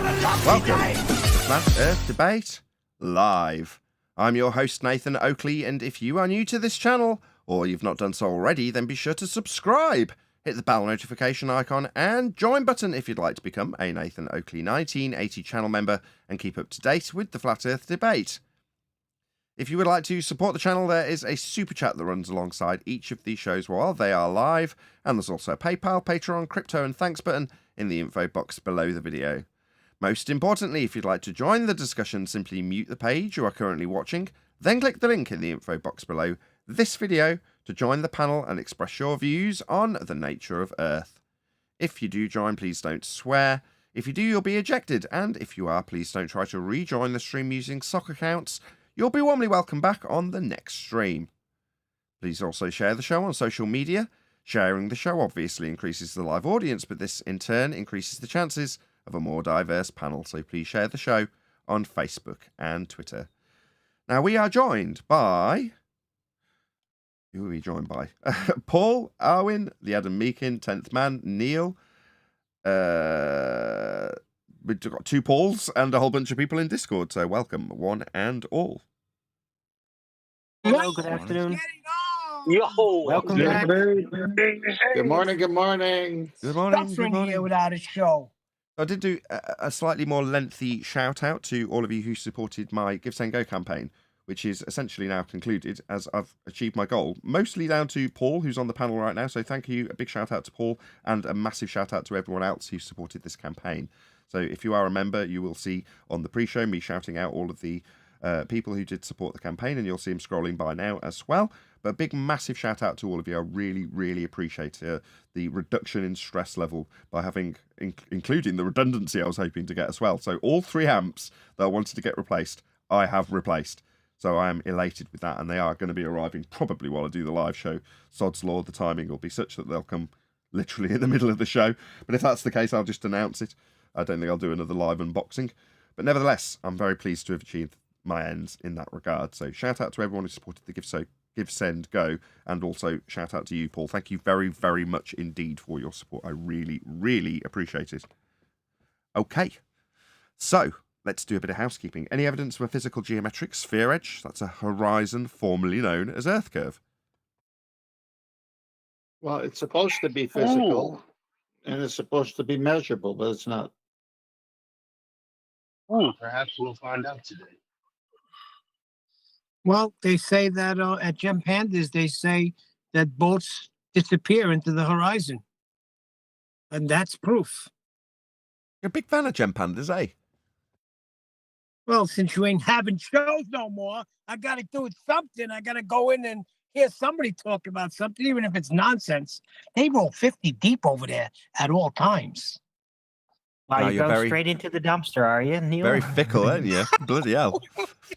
Welcome to the Flat Earth Debate Live. I'm your host, Nathan Oakley, and if you are new to this channel, or you've not done so already, then be sure to subscribe, hit the bell notification icon, and join button if you'd like to become a Nathan Oakley 1980 channel member and keep up to date with the Flat Earth Debate. If you would like to support the channel, there is a super chat that runs alongside each of these shows while they are live, and there's also a PayPal, Patreon, crypto, and thanks button in the info box below the video. Most importantly, if you'd like to join the discussion, simply mute the page you are currently watching, then click the link in the info box below this video to join the panel and express your views on the nature of Earth. If you do join, please don't swear. If you do, you'll be ejected, and if you are, please don't try to rejoin the stream using sock accounts. You'll be warmly welcome back on the next stream. Please also share the show on social media. Sharing the show obviously increases the live audience, but this in turn increases the chances of a more diverse panel, so please share the show on Facebook and Twitter. Now, we are joined by... Who are we joined by? Paul, Arwin, the Adam Meakin, 10th Man, Neil. We've got two Pauls and a whole bunch of people in Discord, so welcome, one and all. Hello, good afternoon. Yo, Welcome back. Good morning, good morning. Good morning, Suffering good morning. here without a show. I did do a slightly more lengthy shout out to all of you who supported my Give, Send, Go campaign, which is essentially now concluded as I've achieved my goal, mostly down to Paul, who's on the panel right now. So thank you. A big shout out to Paul and a massive shout out to everyone else who supported this campaign. So if you are a member, you will see on the pre-show me shouting out all of the people who did support the campaign, and you'll see them scrolling by now as well. But a big, massive shout out to all of you. I really, really appreciate the reduction in stress level by having, including the redundancy I was hoping to get as well. So all 3 amps that I wanted to get replaced, I have replaced. So I am elated with that, and they are going to be arriving probably while I do the live show. Sod's law, the timing will be such that they'll come literally in the middle of the show. But if that's the case, I'll just announce it. I don't think I'll do another live unboxing. But nevertheless, I'm very pleased to have achieved my ends in that regard. So shout out to everyone who supported the Give, Send, Go, and also shout out to you, Paul. Thank you very, very much indeed for your support. I really, really appreciate it. Okay, so let's do a bit of housekeeping. Any evidence of a physical geometric sphere edge? That's a horizon formerly known as Earth curve. Well, it's supposed to be physical, and it's supposed to be measurable, but it's not. Perhaps we'll find out today. Well, they say that at Gem Pandas, they say that boats disappear into the horizon. And that's proof. You're a big fan of Gem Pandas, eh? Well, since you ain't having shows no more, I got to do something. I got to go in and hear somebody talk about something, even if it's nonsense. They roll 50 deep over there at all times. Wow, No, you're you're going very- straight into the dumpster, are you, Neil? Very fickle, aren't you? Bloody hell.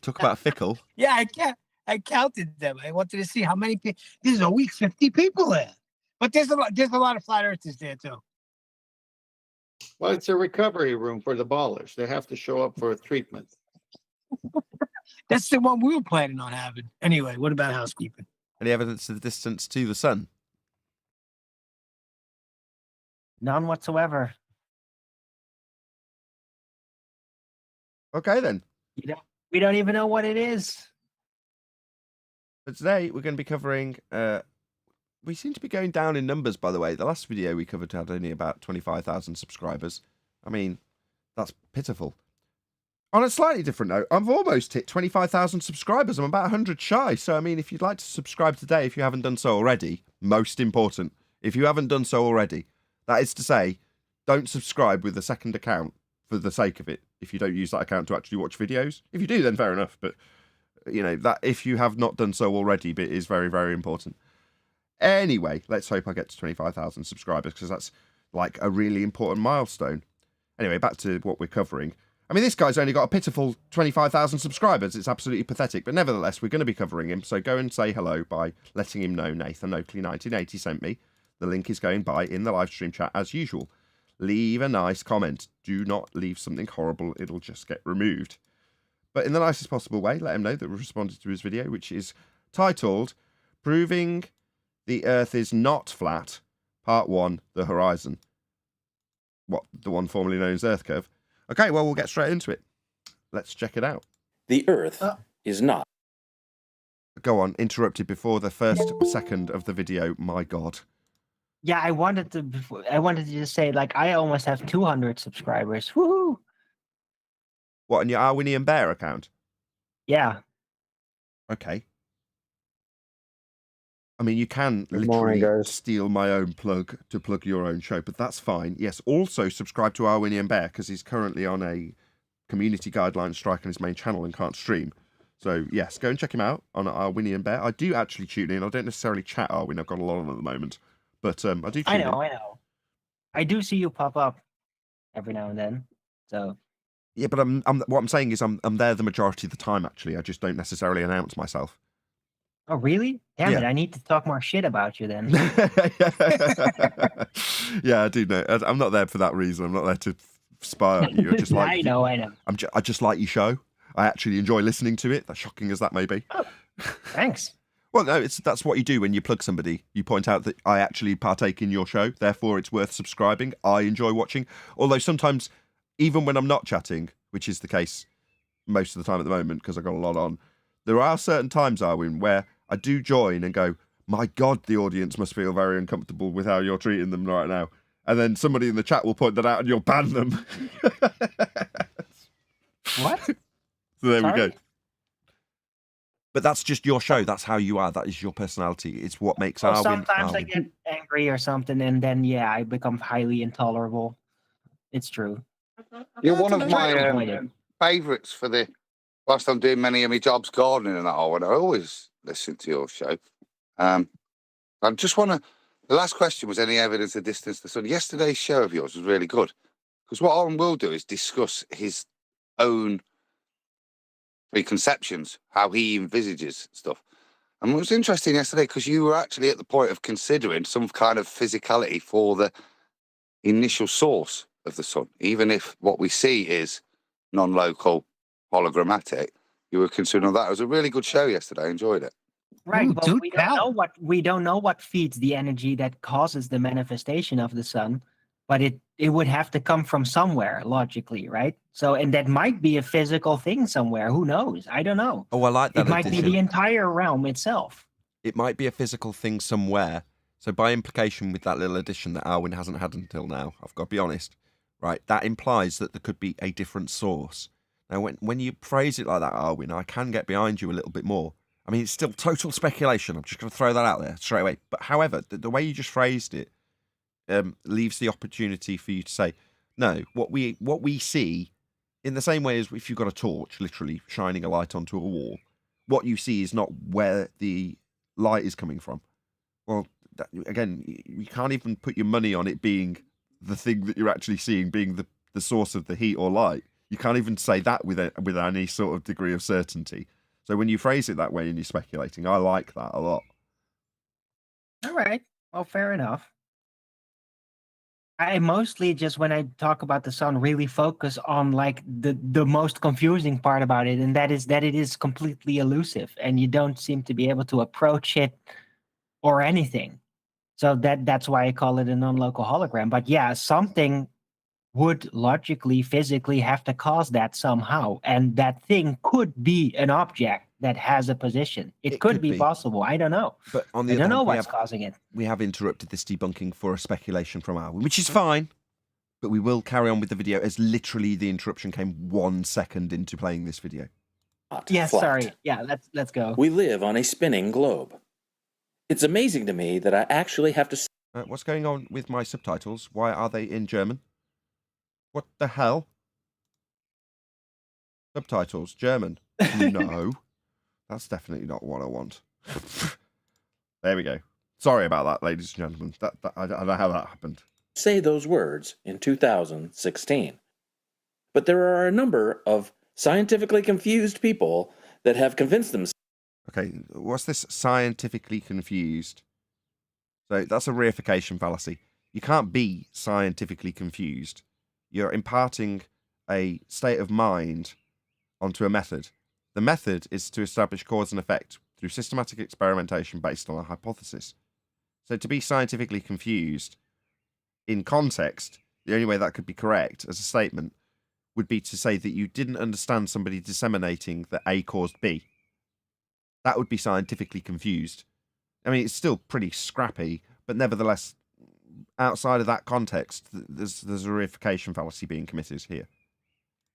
Talk about fickle. Yeah, I counted them. I wanted to see how many people. There's a week 50 people there, but there's a lot of flat earthers there too. Well, it's a recovery room for the ballers. They have to show up for a treatment. That's the one we were planning on having. Anyway, what about housekeeping? Any evidence of the distance to the sun? None whatsoever. Okay, then. We don't even know what it is. But today we're going to be covering... we seem to be going down in numbers, by the way. The last video we covered had only about 25,000 subscribers. I mean, that's pitiful. On a slightly different note, I've almost hit 25,000 subscribers. I'm about 100 shy. So, I mean, if you'd like to subscribe today, if you haven't done so already, most important, if you haven't done so already, that is to say, don't subscribe with a second account for the sake of it. If you don't use that account to actually watch videos. If you do, then fair enough. But, you know, that if you have not done so already, bit is very, very important. Anyway, let's hope I get to 25,000 subscribers, because that's like a really important milestone. Anyway, back to what we're covering. I mean, this guy's only got a pitiful 25,000 subscribers. It's absolutely pathetic. But nevertheless, we're going to be covering him. So go and say hello by letting him know Nathan Oakley 1980 sent me. The link is going by in the live stream chat as usual. Leave a nice comment. Do not leave something horrible. It'll just get removed. But in the nicest possible way, let him know that we've responded to his video, which is titled Proving the Earth is Not Flat, Part 1, The Horizon. What, the one formerly known as Earth Curve? Okay, well, we'll get straight into it. Let's check it out. The Earth is not. Go on, interrupted before the first second of the video. My God. Yeah, I wanted to just say, like, I almost have 200 subscribers. Woohoo! What, on your Arwinian Bear account? Yeah. Okay. I mean, you can Good literally morning, guys. steal my own plug to plug your own show, but that's fine. Yes, also subscribe to Arwinian Bear because he's currently on a community guideline strike on his main channel and can't stream. So, yes, go and check him out on Arwinian Bear. I do actually tune in. I don't necessarily chat Arwin. I've got a lot on at the moment. But I do tune I in. know. I do see you pop up every now and then. So Yeah, but what I'm saying is I'm there the majority of the time, actually. I just don't necessarily announce myself. oh really? Damn Yeah. it, I need to talk more shit about you then. Yeah, I do know. I'm not there for that reason. I'm not there to spy on you. I just like I know. I just like your show. I actually enjoy listening to it, as shocking as that may be. Oh, thanks. Well, no, that's what you do when you plug somebody. You point out that I actually partake in your show, therefore it's worth subscribing. I enjoy watching. Although sometimes, even when I'm not chatting, which is the case most of the time at the moment because I've got a lot on, there are certain times, Arwin, where I do join and go, my God, the audience must feel very uncomfortable with how you're treating them right now. And then somebody in the chat will point that out and you'll ban them. What? So there we Sorry? go. But that's just your show. That's how you are. That is your personality. It's what makes Well, Arwin. sometimes I Arwin. get angry or something, and then I become highly intolerable. It's true. You're one of Try to my avoid it. favourites for the. Whilst I'm doing many of my jobs, gardening and that, I always listen to your show. I just want to. The last question was any evidence of distance to the sun. Yesterday's show of yours was really good because what Oren will do is discuss his own preconceptions, how he envisages stuff. And it was interesting yesterday because you were actually at the point of considering some kind of physicality for the initial source of the sun, even if what we see is non-local, hologrammatic. You were considering that. It was a really good show yesterday. I enjoyed it. Right, Ooh, but do we don't know what feeds the energy that causes the manifestation of the sun, but it would have to come from somewhere logically, right? So, and that might be a physical thing somewhere. Who knows? I don't know. Oh, I like that It might be addition. the entire realm itself. It might be a physical thing somewhere. So by implication with that little addition that Arwin hasn't had until now, I've got to be honest, right? That implies that there could be a different source. Now, when you phrase it like that, Arwin, I can get behind you a little bit more. I mean, it's still total speculation. I'm just going to throw that out there straight away. But however, the way you just phrased it leaves the opportunity for you to say, no, what we see, in the same way as if you've got a torch, literally shining a light onto a wall, what you see is not where the light is coming from. Well, again, you can't even put your money on it being the thing that you're actually seeing being the source of the heat or light. You can't even say that with any sort of degree of certainty. So when you phrase it that way and you're speculating, I like that a lot. All right. Well, fair enough. I mostly just, when I talk about the sun, really focus on like the most confusing part about it, and that is that it is completely elusive, and you don't seem to be able to approach it or anything. So that's why I call it a non-local hologram. But yeah, something would logically, physically have to cause that somehow, and that thing could be an object that has a position. It could be possible. I don't know. But on the I other don't know hand, what's causing it. we have interrupted this debunking for a speculation from Arwin, which is fine. But we will carry on with the video as literally the interruption came 1 second into playing this video. Not Yeah, flat. sorry. Yeah, let's go. We live on a spinning globe. It's amazing to me that I actually have to What's going on with my subtitles? Why are they in German? What the hell? Subtitles, German. No. That's definitely not what I want. There we go. Sorry about that, ladies and gentlemen. I don't know how that happened. say those words in 2016. But there are a number of scientifically confused people that have convinced themselves. Okay, what's this scientifically confused? So that's a reification fallacy. You can't be scientifically confused. You're imparting a state of mind onto a method. The method is to establish cause and effect through systematic experimentation based on a hypothesis. So to be scientifically confused, in context, the only way that could be correct as a statement would be to say that you didn't understand somebody disseminating that A caused B. That would be scientifically confused. I mean, it's still pretty scrappy, but nevertheless, outside of that context, there's a reification fallacy being committed here.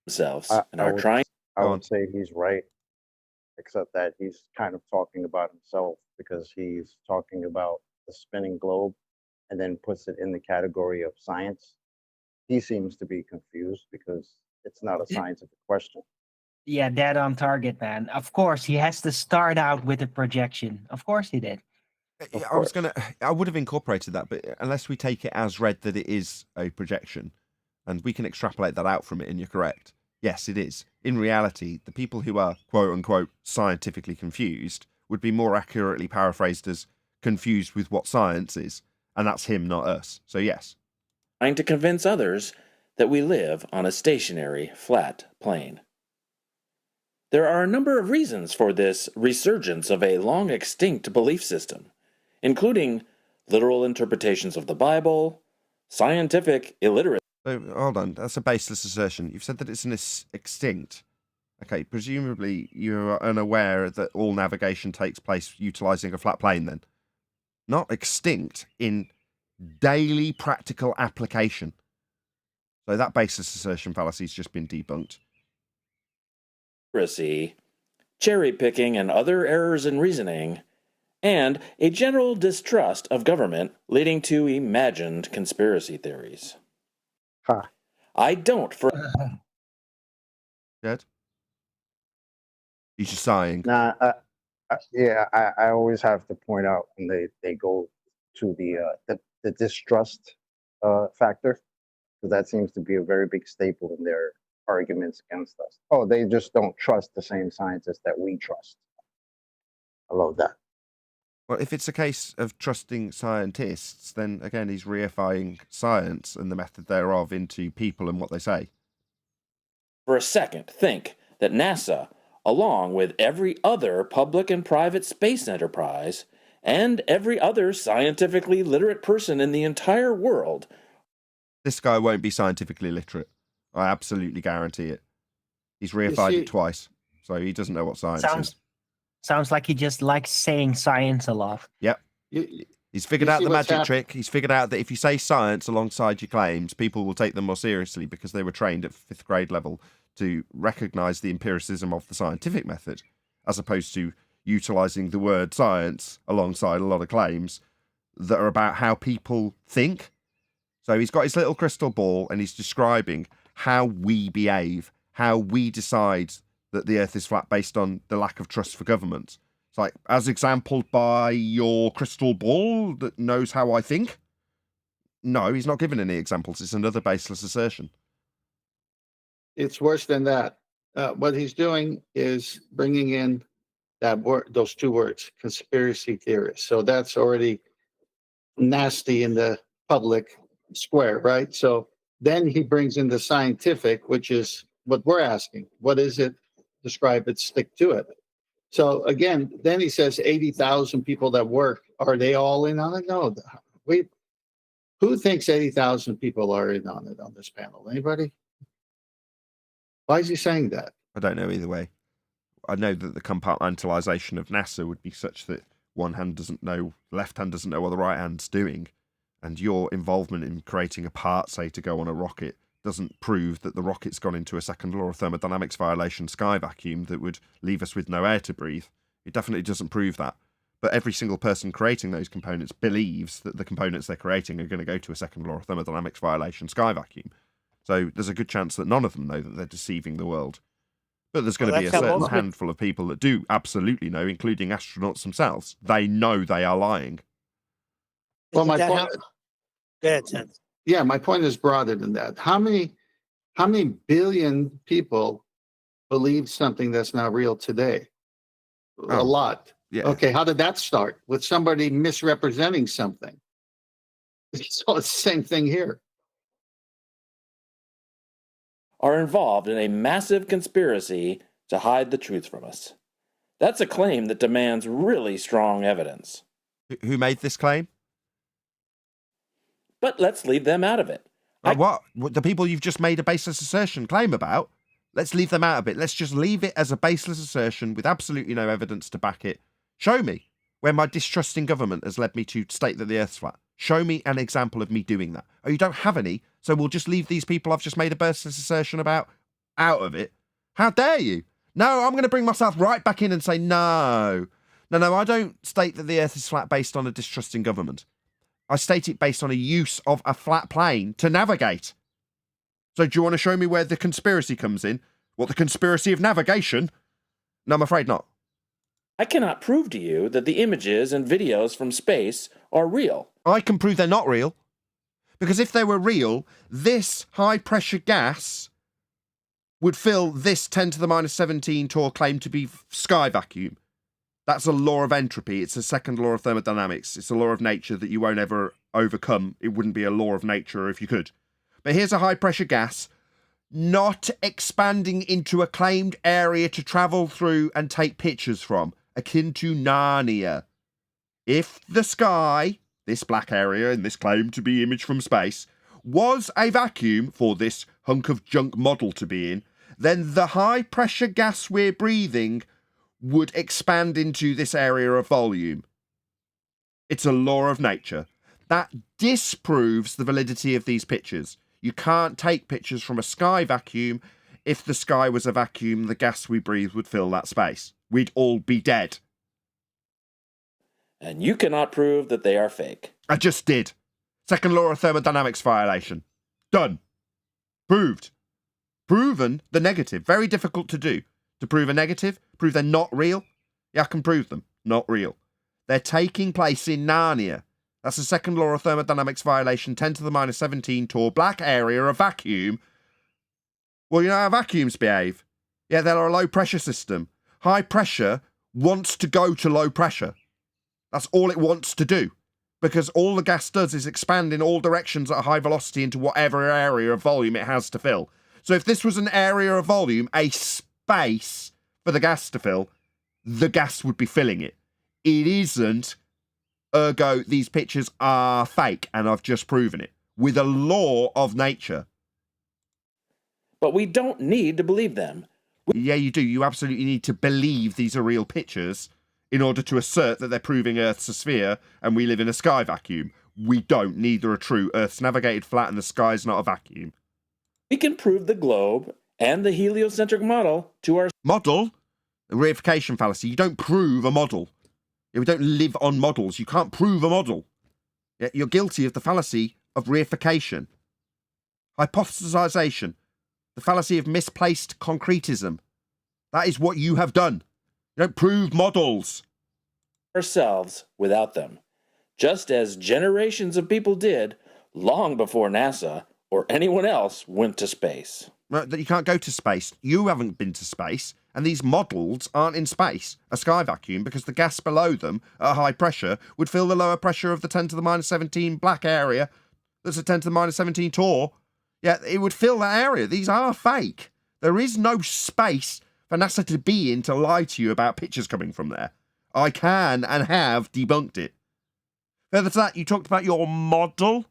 Themselves I, and I are would, trying. I Go on. would say he's right, except that he's kind of talking about himself because he's talking about the spinning globe and then puts it in the category of science. He seems to be confused because it's not a scientific question. Yeah, dead on target, man. Of course, he has to start out with a projection. Of course he did. Of I would have incorporated that, but unless we take it as read that it is a projection, and we can extrapolate that out from it, and you're correct. Yes, it is. In reality, the people who are quote unquote scientifically confused would be more accurately paraphrased as confused with what science is, and that's him, not us. So yes. Trying to convince others that we live on a stationary, flat plane. There are a number of reasons for this resurgence of a long extinct belief system, including literal interpretations of the Bible, scientific illiteracy. So hold on, that's a baseless assertion. You've said that it's an extinct. Okay, presumably you're unaware that all navigation takes place utilizing a flat plane then. Not extinct in daily practical application. So that baseless assertion fallacy has just been debunked. Cherry picking and other errors in reasoning, and a general distrust of government leading to imagined conspiracy theories. Huh. I don't for Jed? He's just sighing. Nah, I always have to point out when they go to the distrust factor, because that seems to be a very big staple in their arguments against us. Oh, they just don't trust the same scientists that we trust. I love that. Well, if it's a case of trusting scientists, then again, he's reifying science and the method thereof into people and what they say. a second think that NASA, along with every other public and private space enterprise, and every other scientifically literate person in the entire world. This guy won't be scientifically literate. I absolutely guarantee it. He's reified it twice, so he doesn't know what science is. Sounds like he just likes saying science a lot. Yep. He's figured out the magic trick. He's figured out that if you say science alongside your claims, people will take them more seriously because they were trained at 5th grade level to recognize the empiricism of the scientific method, as opposed to utilizing the word science alongside a lot of claims that are about how people think. So he's got his little crystal ball and he's describing how we behave, how we decide that the earth is flat based on the lack of trust for government. It's like, as exampled by your crystal ball that knows how I think? No, he's not given any examples. It's another baseless assertion. It's worse than that. What he's doing is bringing in that word, those two words, conspiracy theorists. So that's already nasty in the public square, right? So then he brings in the scientific, which is what we're asking. What is it? Describe it, stick to it. So again, then he says 80,000 people that work. Are they all in on it? No. Who thinks 80,000 people are in on it on this panel? Anybody? Why is he saying that? I don't know either way. I know that the compartmentalization of NASA would be such that one hand doesn't know, the left hand doesn't know what the right hand's doing. And your involvement in creating a part, say, to go on a rocket doesn't prove that the rocket's gone into a second law of thermodynamics violation sky vacuum that would leave us with no air to breathe. It definitely doesn't prove that. But every single person creating those components believes that the components they're creating are going to go to a second law of thermodynamics violation sky vacuum. So there's a good chance that none of them know that they're deceiving the world. But there's going to be a certain handful of people that do absolutely know, including astronauts themselves. They know they are lying. Well, my point. Go ahead, Ted. Yeah, my point is broader than that. How many billion people believe something that's not real today? A lot. Yeah. Okay, how did that start? With somebody misrepresenting something. So it's the same thing here. Are involved in a massive conspiracy to hide the truth from us. That's a claim that demands really strong evidence. Who made this claim? But let's leave them out of it. What the people you've just made a baseless assertion claim about? Let's leave them out of it. Let's just leave it as a baseless assertion with absolutely no evidence to back it. Show me where my distrust in government has led me to state that the Earth's flat. Show me an example of me doing that. Oh, you don't have any, so we'll just leave these people I've just made a baseless assertion about out of it. How dare you? No, I'm going to bring myself right back in and say no. No, I don't state that the Earth is flat based on a distrust in government. I state it based on a use of a flat plane to navigate. So do you want to show me where the conspiracy comes in? What, the conspiracy of navigation? No, I'm afraid not. I cannot prove to you that the images and videos from space are real. I can prove they're not real. Because if they were real, this high-pressure gas would fill this 10 to the minus 17 torr claimed to be sky vacuum. That's a law of entropy. It's a second law of thermodynamics. It's a law of nature that you won't ever overcome. It wouldn't be a law of nature if you could. But here's a high-pressure gas not expanding into a claimed area to travel through and take pictures from, akin to Narnia. If the sky, this black area in this claim to be image from space, was a vacuum for this hunk of junk model to be in, then the high-pressure gas we're breathing would expand into this area of volume. It's a law of nature. That disproves the validity of these pictures. You can't take pictures from a sky vacuum. If the sky was a vacuum, the gas we breathe would fill that space. We'd all be dead. And you cannot prove that they are fake. I just did. Second law of thermodynamics violation. Done. Proved. Proven the negative. Very difficult to do. To prove a negative, prove they're not real. Yeah, I can prove them. Not real. They're taking place in Narnia. That's the second law of thermodynamics violation, 10 to the minus 17 torr, black area, a vacuum. Well, you know how vacuums behave. Yeah, they're a low pressure system. High pressure wants to go to low pressure. That's all it wants to do. Because all the gas does is expand in all directions at a high velocity into whatever area of volume it has to fill. So if this was an area of volume, a space for the gas to fill, the gas would be filling it. It isn't. Ergo, these pictures are fake, and I've just proven it. With a law of nature. But we don't need to believe them. Yeah, you do. You absolutely need to believe these are real pictures in order to assert that they're proving Earth's a sphere and we live in a sky vacuum. We don't. Neither are true. Earth's navigated flat and the sky's not a vacuum. We can prove the globe and the heliocentric model to our... Model? A reification fallacy. You don't prove a model. Yeah, we don't live on models. You can't prove a model. Yeah, you're guilty of the fallacy of reification. Hypothesization. The fallacy of misplaced concretism. That is what you have done. You don't prove models. ourselves without them, just as generations of people did long before NASA or anyone else went to space. That you can't go to space. You haven't been to space, and these models aren't in space, a sky vacuum, because the gas below them at high pressure would fill the lower pressure of the 10 to the minus 17 black area that's a 10 to the minus 17 torr. Yeah, it would fill that area. These are fake. There is no space for NASA to be in to lie to you about pictures coming from there. I can and have debunked it. Further to that, you talked about your model.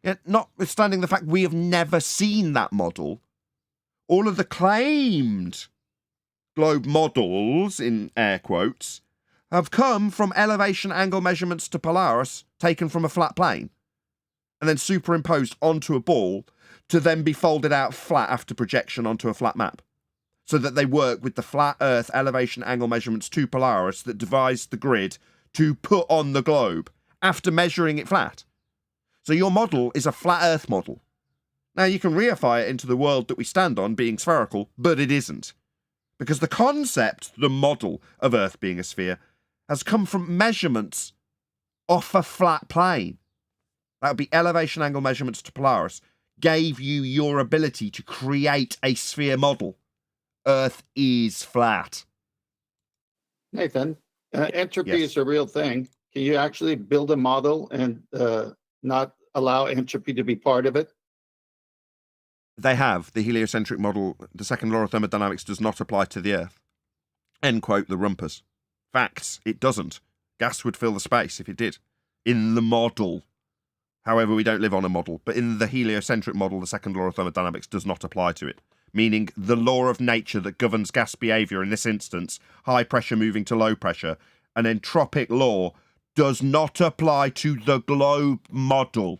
Yet, notwithstanding the fact we have never seen that model, all of the claimed globe models, in air quotes, have come from elevation angle measurements to Polaris taken from a flat plane and then superimposed onto a ball to then be folded out flat after projection onto a flat map, so that they work with the flat Earth elevation angle measurements to Polaris that devised the grid to put on the globe after measuring it flat. So your model is a flat Earth model. Now, you can reify it into the world that we stand on being spherical, but it isn't. Because the concept, the model of Earth being a sphere, has come from measurements off a flat plane. That would be elevation angle measurements to Polaris, gave you your ability to create a sphere model. Earth is flat. Nathan, entropy Yes. is a real thing. Can you actually build a model and not allow entropy to be part of it? They have. The heliocentric model, the second law of thermodynamics does not apply to the Earth. End quote, the rumpus. Facts, it doesn't. Gas would fill the space if it did. In the model. However, we don't live on a model. But in the heliocentric model, the second law of thermodynamics does not apply to it. Meaning the law of nature that governs gas behaviour in this instance, high pressure moving to low pressure, an entropic law, does not apply to the globe model.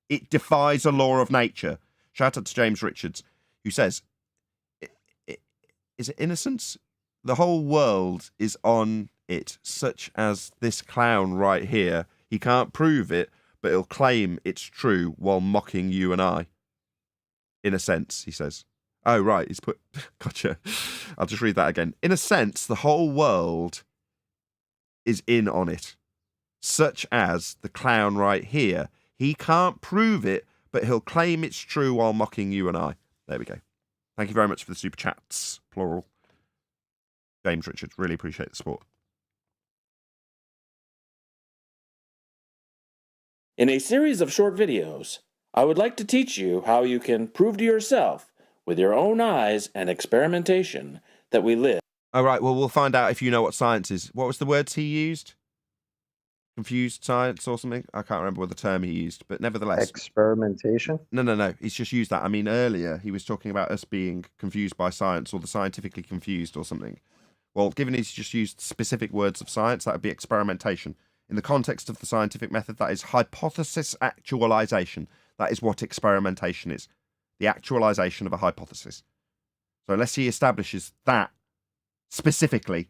It defies a law of nature. Shout out to James Richards, who says, is it innocence? The whole world is on it, such as this clown right here. He can't prove it, but he'll claim it's true while mocking you and I. In a sense, he says. Oh, right, he's put... Gotcha. I'll just read that again. In a sense, the whole world is in on it, such as the clown right here. He can't prove it, but he'll claim it's true while mocking you and I. There we go. Thank you very much for the super chats, plural. James Richards, really appreciate the support. In a series of short videos, I would like to teach you how you can prove to yourself, with your own eyes and experimentation, that we live. All right, well, we'll find out if you know what science is. What was the words he used? Confused science or something? I can't remember what the term he used, but nevertheless. Experimentation? No. He's just used that. I mean, earlier he was talking about us being confused by science or the scientifically confused or something. Well, given he's just used specific words of science, that would be experimentation. In the context of the scientific method, that is hypothesis actualization. That is what experimentation is. The actualization of a hypothesis. So unless he establishes that specifically,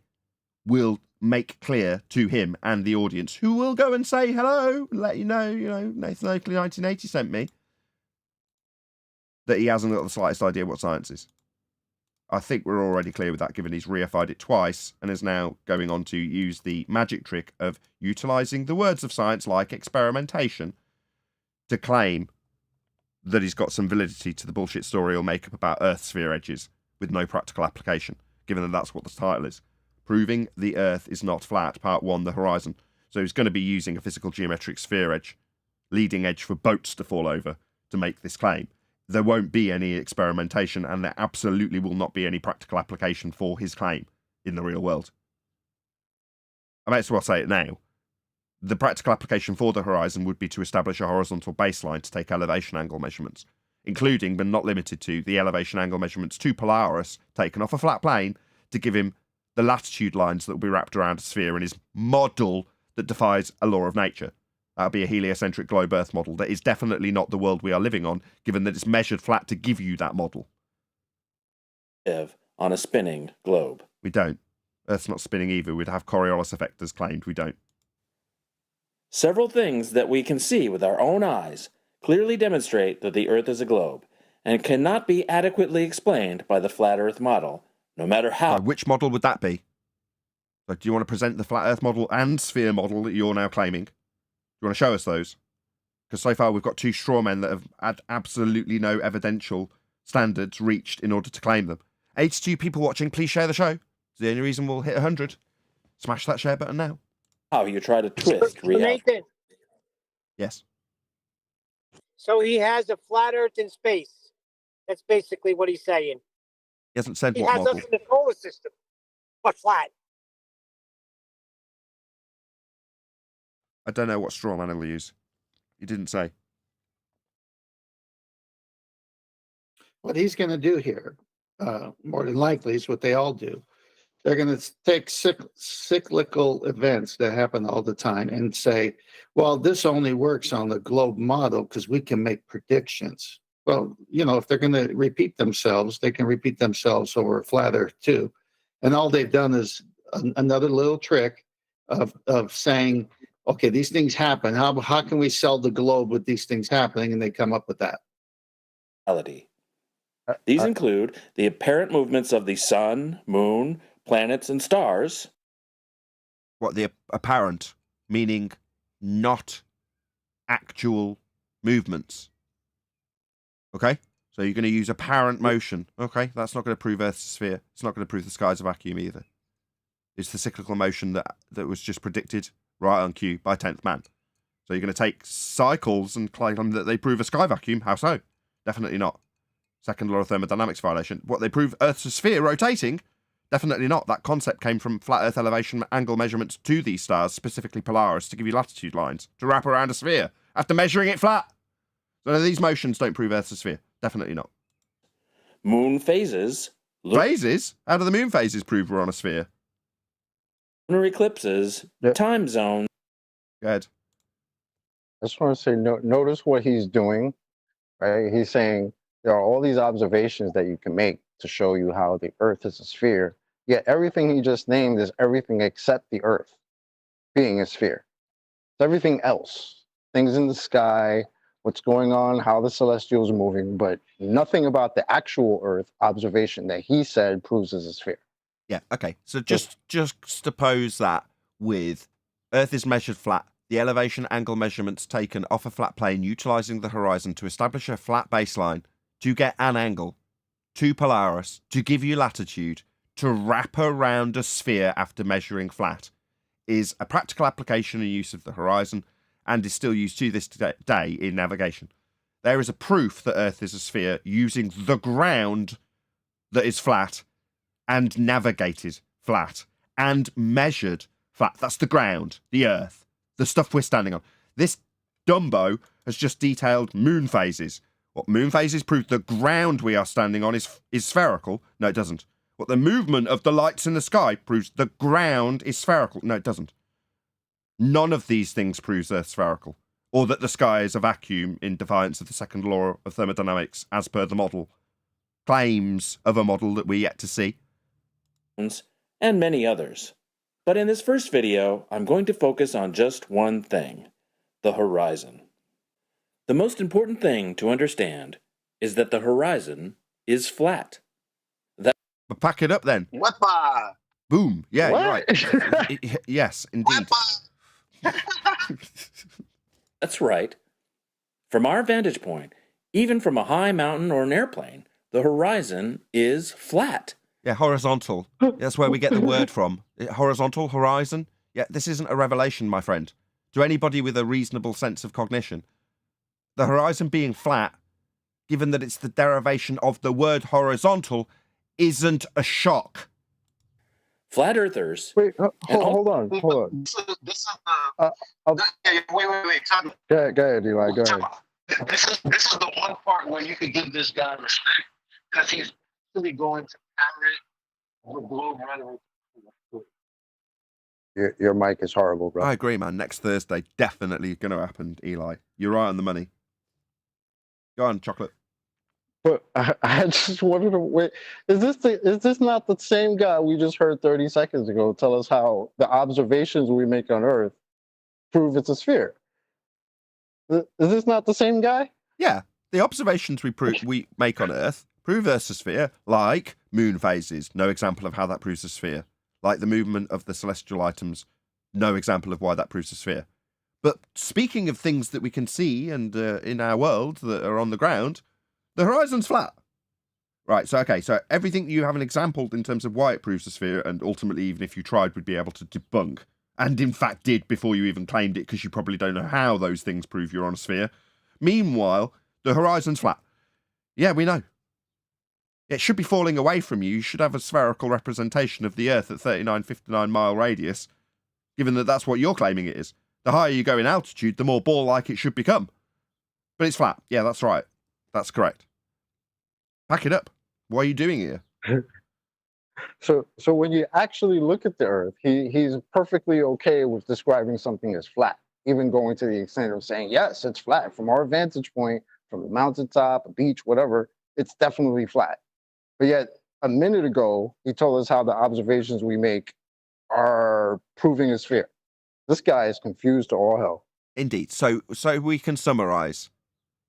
will make clear to him and the audience, who will go and say hello, let you know, Nathan Oakley 1980 sent me, that he hasn't got the slightest idea what science is. I think we're already clear with that, given he's reified it twice and is now going on to use the magic trick of utilising the words of science like experimentation to claim that he's got some validity to the bullshit story he'll make up about Earth sphere edges with no practical application, given that that's what the title is. Proving the Earth is not flat, part 1, the horizon. So he's going to be using a physical geometric sphere edge, leading edge for boats to fall over, to make this claim. There won't be any experimentation, and there absolutely will not be any practical application for his claim in the real world. I might as well say it now. The practical application for the horizon would be to establish a horizontal baseline to take elevation angle measurements, including, but not limited to, the elevation angle measurements to Polaris, taken off a flat plane, to give him the latitude lines that will be wrapped around a sphere in his model that defies a law of nature. That'll be a heliocentric globe Earth model that is definitely not the world we are living on, given that it's measured flat to give you that model. Live on a spinning globe. We don't. Earth's not spinning either. We'd have Coriolis effect as claimed. We don't. Several things that we can see with our own eyes clearly demonstrate that the Earth is a globe and cannot be adequately explained by the flat Earth model, no matter how. Which model would that be? So do you want to present the flat Earth model and sphere model that you're now claiming? Do you want to show us those? Because so far we've got two straw men that have had absolutely no evidential standards reached in order to claim them. 82 people watching, please share the show. It's the only reason we'll hit 100. Smash that share button now. How you try to twist reality. Nathan, Yes. so he has a flat Earth in space. That's basically what he's saying. He hasn't said He what has model. us in the solar system, but flat. I don't know what straw man he'll use. He didn't say. What he's going to do here, more than likely, is what they all do. They're going to take cyclical events that happen all the time and say, well, this only works on the globe model because we can make predictions. Well, if they're going to repeat themselves, they can repeat themselves over a flat Earth too. And all they've done is another little trick of saying, okay, these things happen. How can we sell the globe with these things happening? And they come up with that. These include the apparent movements of the sun, moon, planets, and stars. What, the apparent, meaning not actual movements. Okay? So you're going to use apparent motion. Okay, that's not going to prove Earth's a sphere. It's not going to prove the sky's a vacuum either. It's the cyclical motion that was just predicted right on cue by 10th man. So you're going to take cycles and claim that they prove a sky vacuum. How so? Definitely not. Second law of thermodynamics violation. What, they prove Earth's a sphere rotating? Definitely not. That concept came from flat Earth elevation angle measurements to these stars, specifically Polaris, to give you latitude lines, to wrap around a sphere. after measuring it flat. So these motions don't prove Earth's a sphere. Definitely not. Moon phases, Phases? How do the moon phases prove we're on a sphere? lunar eclipses, Yep. time zones, Go ahead. I just want to say, notice what he's doing, right? He's saying there are all these observations that you can make to show you how the Earth is a sphere. Yet everything he just named is everything except the Earth being a sphere. It's everything else, things in the sky, what's going on, how the celestials are moving, but nothing about the actual Earth observation that he said proves as a sphere. Yeah, okay. So just juxtapose that with Earth is measured flat. The elevation angle measurements taken off a flat plane utilizing the horizon to establish a flat baseline to get an angle to Polaris to give you latitude to wrap around a sphere after measuring flat is a practical application and use of the horizon and is still used to this day in navigation. There is a proof that Earth is a sphere using the ground that is flat and navigated flat and measured flat. That's the ground, the Earth, the stuff we're standing on. This Dumbo has just detailed moon phases. What moon phases prove the ground we are standing on is spherical. No, it doesn't. What the movement of the lights in the sky proves the ground is spherical. No, it doesn't. None of these things proves Earth spherical, or that the sky is a vacuum in defiance of the second law of thermodynamics as per the model. Claims of a model that we're yet to see. and many others. But in this first video, I'm going to focus on just one thing, the horizon. The most important thing to understand is that the horizon is flat. But pack it up then. Wepa! Boom. Yeah, What? you're right. Yes, indeed. That's right. From our vantage point, even from a high mountain or an airplane, the horizon is flat. Yeah, horizontal. That's where we get the word from. Horizontal, horizon. Yeah, this isn't a revelation, my friend. To anybody with a reasonable sense of cognition. The horizon being flat, given that it's the derivation of the word horizontal, isn't a shock. Flat earthers. Wait, hold on. This is I'll- wait. Time. Go ahead, Eli. Go ahead. This is the one part where you could give this guy respect because he's really going to carry the globe running. Your mic is horrible, bro. I agree, man. Next Thursday, definitely going to happen, Eli. You're right on the money. Go on, chocolate. But I just wanted to wait. Is this not the same guy we just heard 30 seconds ago tell us how the observations we make on Earth prove it's a sphere? Is this not the same guy? Yeah, the observations we make on Earth prove Earth's a sphere, like moon phases. No example of how that proves a sphere. Like the movement of the celestial items. No example of why that proves a sphere. But speaking of things that we can see and in our world that are on the ground, the horizon's flat. Right, so everything you haven't exampled in terms of why it proves a sphere, and ultimately even if you tried would be able to debunk, and in fact did before you even claimed it because you probably don't know how those things prove you're on a sphere. Meanwhile, the horizon's flat. Yeah, we know. It should be falling away from you. You should have a spherical representation of the Earth at 3959 mile radius, given that that's what you're claiming it is. The higher you go in altitude, the more ball-like it should become. But it's flat. Yeah, that's right. That's correct. Pack it up. What are you doing here? So when you actually look at the Earth, he's perfectly okay with describing something as flat, even going to the extent of saying, yes, it's flat. From our vantage point, from the mountaintop, a beach, whatever, it's definitely flat. But yet, a minute ago, he told us how the observations we make are proving a sphere. This guy is confused to all hell. Indeed. So we can summarize.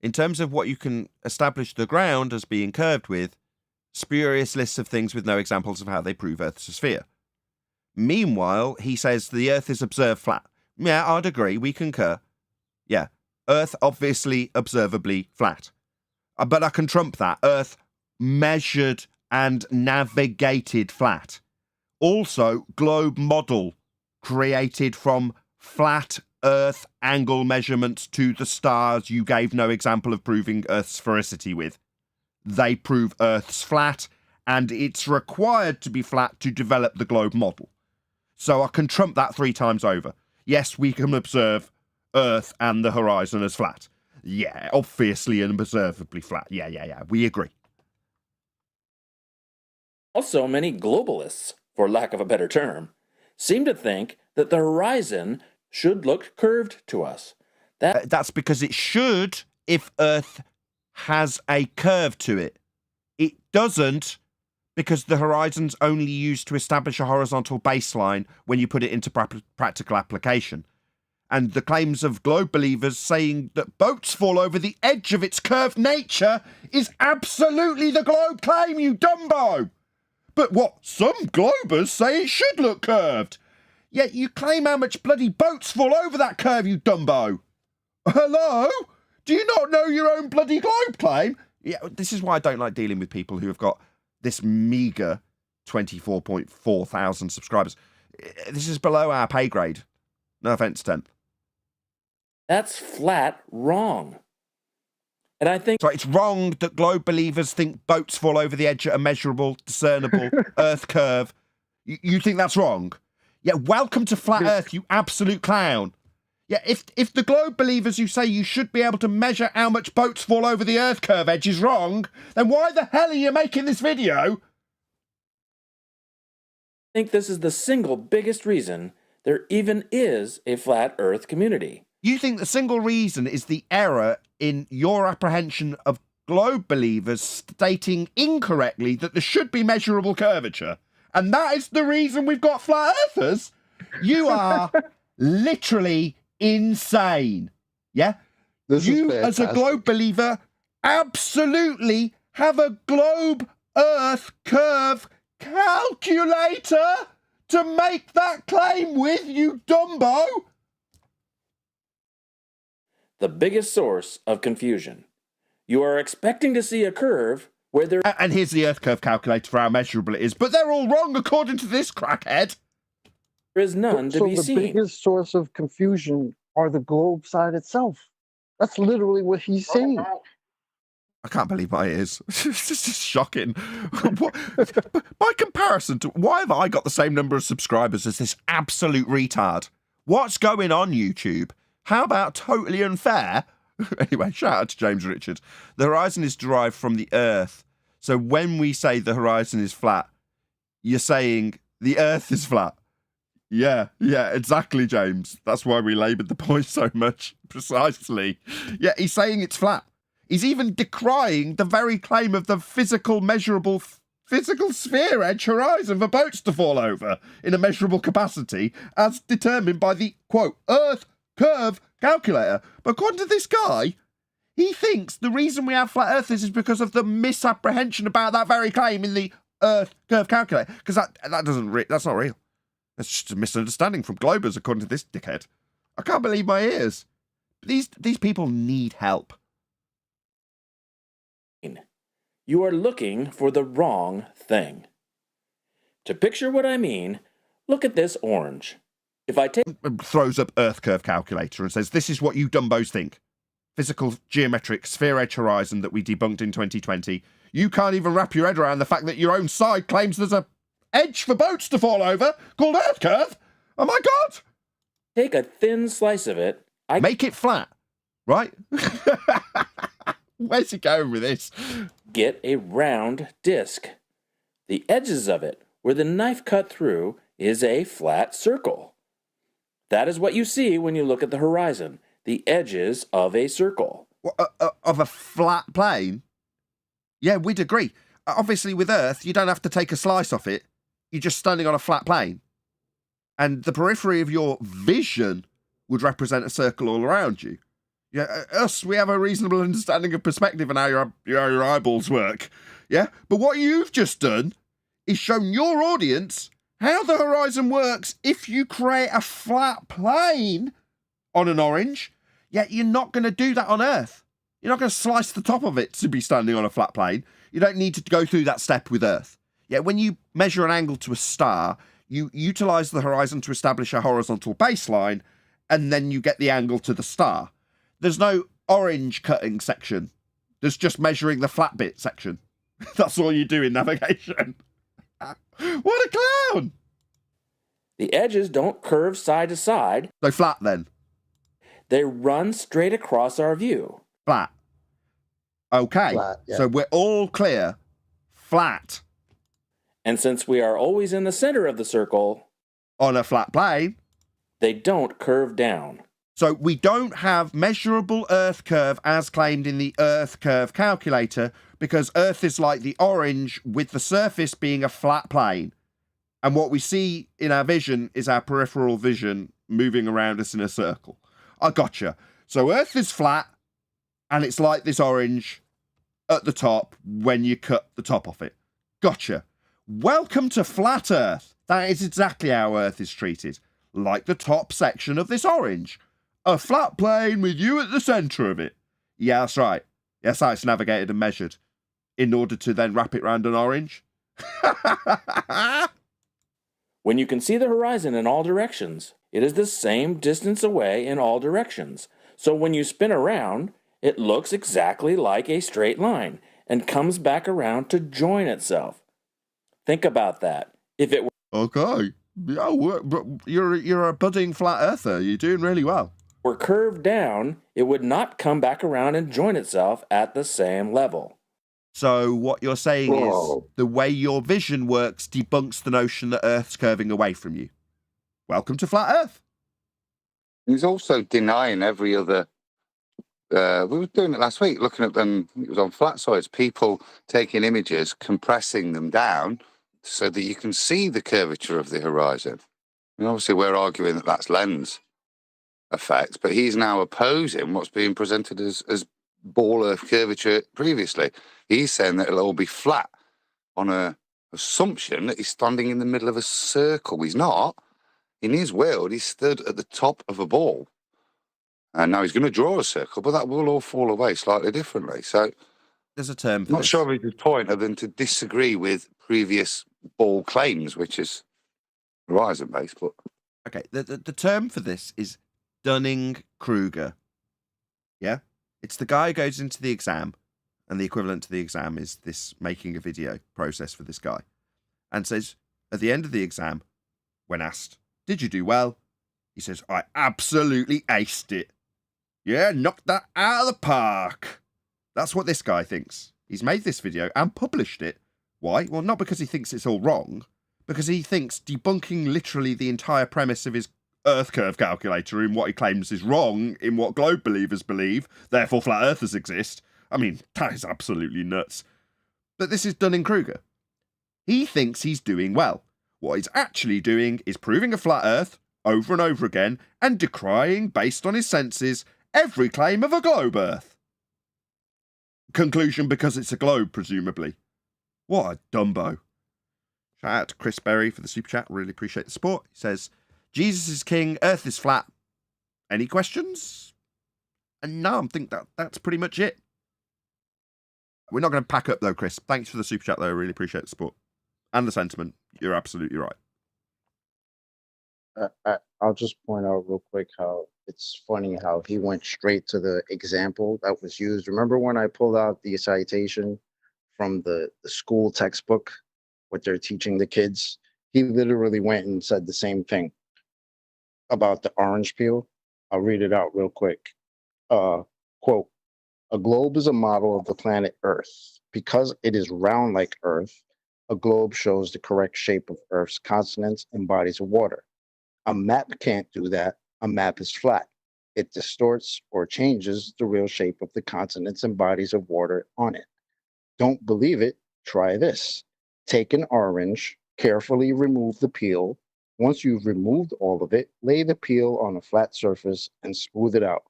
In terms of what you can establish the ground as being curved with, spurious lists of things with no examples of how they prove Earth's a sphere. Meanwhile, he says the Earth is observed flat. Yeah, I'd agree. We concur. Yeah, Earth obviously observably flat. But I can trump that. Earth measured and navigated flat. Also, globe model created from flat Earth angle measurements to the stars you gave no example of proving Earth's sphericity with. They prove Earth's flat, and it's required to be flat to develop the globe model. So I can trump that 3 times over. Yes, we can observe Earth and the horizon as flat. Yeah, obviously and observably flat. Yeah. We agree. Also, many globalists, for lack of a better term, seem to think that the horizon should look curved to us. That's because it should if Earth has a curve to it. It doesn't because the horizon's only used to establish a horizontal baseline when you put it into practical application. And the claims of globe believers saying that boats fall over the edge of its curved nature is absolutely the globe claim, you dumbo! But what some globers say it should look curved. Yet you claim how much bloody boats fall over that curve, you dumbo! Hello? Do you not know your own bloody globe claim? Yeah, this is why I don't like dealing with people who have got this meagre 24.4 thousand subscribers. This is below our pay grade. No offence, 10th. That's flat wrong. And I think... So it's wrong that globe believers think boats fall over the edge at a measurable, discernible Earth curve. You think that's wrong? Yeah, welcome to Flat Earth, you absolute clown. Yeah, if the globe believers who say you should be able to measure how much boats fall over the Earth curve edge is wrong, then why the hell are you making this video? I think this is the single biggest reason there even is a flat Earth community. You think the single reason is the error in your apprehension of globe believers stating incorrectly that there should be measurable curvature, and that is the reason we've got flat earthers? You are literally insane. Yeah? You, as a globe believer, absolutely have a globe Earth curve calculator to make that claim with, you dumbo. The biggest source of confusion. You are expecting to see a curve where there... And here's the Earth curve calculator for how measurable it is, but they're all wrong according to this crackhead. There is none to be seen. So the biggest source of confusion are the globe side itself. That's literally what he's saying. I can't believe my ears. This is shocking. By comparison to... Why have I got the same number of subscribers as this absolute retard? What's going on, YouTube? How about totally unfair? Anyway, shout out to James Richard. The horizon is derived from the Earth. So when we say the horizon is flat, you're saying the Earth is flat. Yeah, exactly, James. That's why we laboured the point so much. Precisely. Yeah, he's saying it's flat. He's even decrying the very claim of the physical, measurable, physical sphere edge horizon for boats to fall over in a measurable capacity as determined by the, quote, Earth curve calculator. But according to this guy, he thinks the reason we have flat earthers is because of the misapprehension about that very claim in the Earth curve calculator. Because that's not real. That's just a misunderstanding from globers, according to this dickhead. I can't believe my ears. These people need help. You are looking for the wrong thing. To picture what I mean, look at this orange. If I take... Throws up Earth curve calculator and says, this is what you dumbos think. Physical geometric sphere edge horizon that we debunked in 2020. You can't even wrap your head around the fact that your own side claims there's a edge for boats to fall over called Earth curve. Oh my God! Take a thin slice of it. Make it flat, right? Where's he going with this? Get a round disc. The edges of it, where the knife cut through, is a flat circle. That is what you see when you look at the horizon, the edges of a circle. Of a flat plane? Yeah, we'd agree. Obviously, with Earth, you don't have to take a slice off it. You're just standing on a flat plane. And the periphery of your vision would represent a circle all around you. Yeah, us, we have a reasonable understanding of perspective and how your eyeballs work. Yeah? But what you've just done is shown your audience how the horizon works if you create a flat plane on an orange, yet you're not going to do that on Earth. You're not going to slice the top of it to be standing on a flat plane. You don't need to go through that step with Earth. Yet when you measure an angle to a star, you utilise the horizon to establish a horizontal baseline, and then you get the angle to the star. There's no orange cutting section. There's just measuring the flat bit section. That's all you do in navigation. What a clown! The edges don't curve side to side. So flat then. They run straight across our view. Flat. Okay. Flat, yeah. So we're all clear. Flat. And since we are always in the center of the circle, On a flat plane. they don't curve down. So we don't have measurable Earth curve as claimed in the Earth curve calculator because Earth is like the orange with the surface being a flat plane. And what we see in our vision is our peripheral vision moving around us in a circle. I gotcha. So Earth is flat and it's like this orange at the top when you cut the top off it. Gotcha. Welcome to Flat Earth. That is exactly how Earth is treated. Like the top section of this orange. A flat plane with you at the centre of it. Yeah, that's right. That's how it's navigated and measured. In order to then wrap it round an orange. When you can see the horizon in all directions, it is the same distance away in all directions. So when you spin around, it looks exactly like a straight line and comes back around to join itself. Think about that. If it were Okay. Yeah, you're a budding flat earther. You're doing really well. curved down, it would not come back around and join itself at the same level. So what you're saying Whoa. is the way your vision works debunks the notion that Earth's curving away from you. Welcome to Flat Earth. He's also denying every other. We were doing it last week, looking at them. It was on flat sides. People taking images, compressing them down so that you can see the curvature of the horizon. And obviously, we're arguing that that's lens effect, but he's now opposing what's being presented as ball Earth curvature previously. He's saying that it'll all be flat on a assumption that he's standing in the middle of a circle. He's not. In his world, he's stood at the top of a ball. And now he's going to draw a circle, but that will all fall away slightly differently. So There's a term for I'm not this. sure of his point other than to disagree with previous ball claims, which is horizon-based. But Okay, the term for this is Dunning-Kruger. Yeah? It's the guy who goes into the exam, and the equivalent to the exam is this making a video process for this guy, and says, at the end of the exam, when asked, did you do well? He says, I absolutely aced it. Yeah, knocked that out of the park. That's what this guy thinks. He's made this video and published it. Why? Well, not because he thinks it's all wrong, because he thinks debunking literally the entire premise of his Earth curve calculator in what he claims is wrong in what globe believers believe, therefore flat earthers exist. I mean, that is absolutely nuts. But this is Dunning-Kruger. He thinks he's doing well. What he's actually doing is proving a flat earth over and over again and decrying, based on his senses, every claim of a globe earth. Conclusion, because it's a globe, presumably. What a dumbo. Shout out to Chris Berry for the super chat. Really appreciate the support. He says, Jesus is king, Earth is flat. Any questions? And no, I think that's pretty much it. We're not going to pack up though, Chris. Thanks for the super chat though. I really appreciate the support. And the sentiment. You're absolutely right. I'll just point out real quick how it's funny how he went straight to the example that was used. Remember when I pulled out the citation from the school textbook, what they're teaching the kids? He literally went and said the same thing about the orange peel. I'll read it out real quick. Quote, a globe is a model of the planet Earth. Because it is round like Earth, a globe shows the correct shape of Earth's continents and bodies of water. A map can't do that. A map is flat. It distorts or changes the real shape of the continents and bodies of water on it. Don't believe it? Try this. Take an orange, carefully remove the peel. Once you've removed all of it, lay the peel on a flat surface and smooth it out.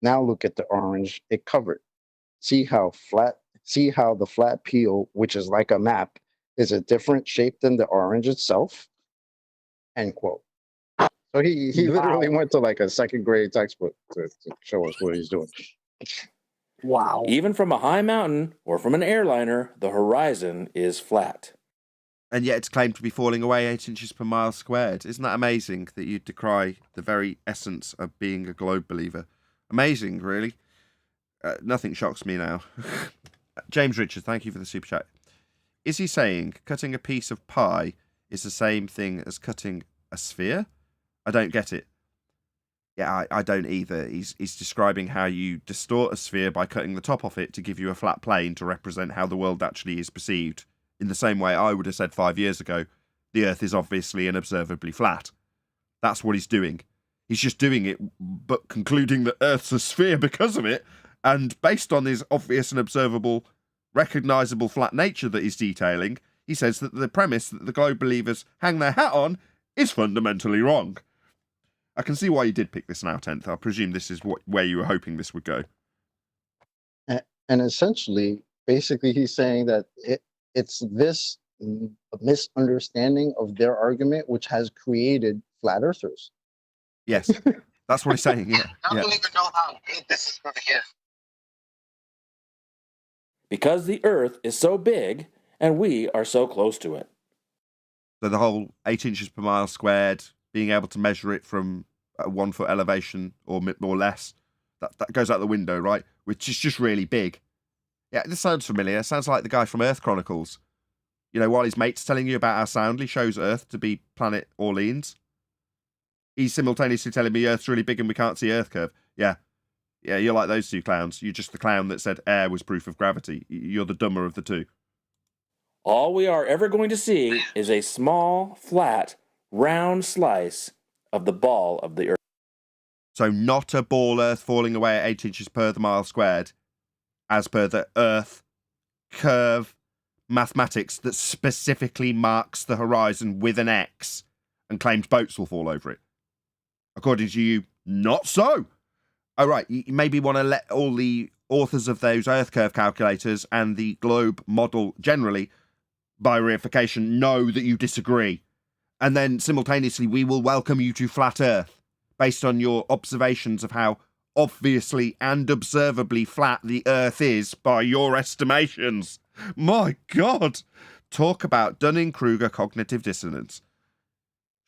Now look at the orange it covered. See how the flat peel, which is like a map, is a different shape than the orange itself? End quote. So he literally went to like a second grade textbook to show us what he's doing. Wow. Even from a high mountain or from an airliner, the horizon is flat. And yet it's claimed to be falling away 8 inches per mile squared. Isn't that amazing that you decry the very essence of being a globe believer? Amazing, really. Nothing shocks me now. James Richards, thank you for the super chat. Is he saying cutting a piece of pie is the same thing as cutting a sphere? I don't get it. Yeah, I don't either. He's describing how you distort a sphere by cutting the top off it to give you a flat plane to represent how the world actually is perceived. In the same way I would have said 5 years ago, the Earth is obviously and observably flat. That's what he's doing. He's just doing it, but concluding that Earth's a sphere because of it, and based on his obvious and observable, recognisable flat nature that he's detailing, he says that the premise that the globe believers hang their hat on is fundamentally wrong. I can see why you did pick this now, 10th. I presume this is where you were hoping this would go. And essentially, basically, he's saying that it's this misunderstanding of their argument which has created flat earthers. Yes, that's what he's saying. Yeah, I yeah. don't even know how big this is going to get. Because the Earth is so big and we are so close to it. So the whole 8 inches per mile squared, being able to measure it from a 1 foot elevation or less, that goes out the window, right? Which is just really big. Yeah, this sounds familiar. It sounds like the guy from Earth Chronicles. You know, while his mate's telling you about how soundly shows Earth to be planet Orleans, he's simultaneously telling me Earth's really big and we can't see Earth curve. Yeah, you're like those two clowns. You're just the clown that said air was proof of gravity. You're the dumber of the two. All we are ever going to see is a small, flat, round slice of the ball of the Earth. So not a ball Earth falling away at 8 inches per the mile squared, as per the Earth curve mathematics that specifically marks the horizon with an X and claims boats will fall over it. According to you, not so. Oh, right, you maybe want to let all the authors of those Earth curve calculators and the globe model generally, by reification, know that you disagree. And then simultaneously, we will welcome you to Flat Earth, based on your observations of how obviously and observably flat the Earth is by your estimations. My God! Talk about Dunning-Kruger cognitive dissonance.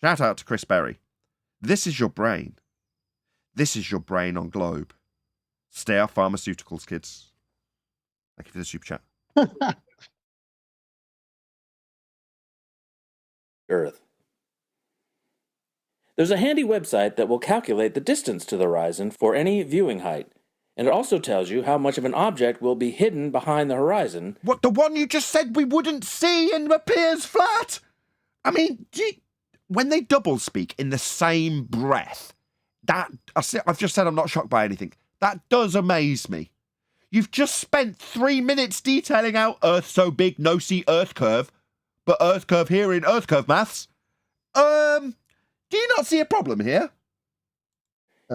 Shout out to Chris Berry. This is your brain. This is your brain on globe. Stay off pharmaceuticals, kids. Thank you for the super chat. Earth. There's a handy website that will calculate the distance to the horizon for any viewing height, and it also tells you how much of an object will be hidden behind the horizon. What, the one you just said we wouldn't see and appears flat? I mean, when they double speak in the same breath, I've just said I'm not shocked by anything. That does amaze me. You've just spent 3 minutes detailing how Earth so big, no see Earth curve, but Earth curve here in Earth curve maths. Do you not see a problem here?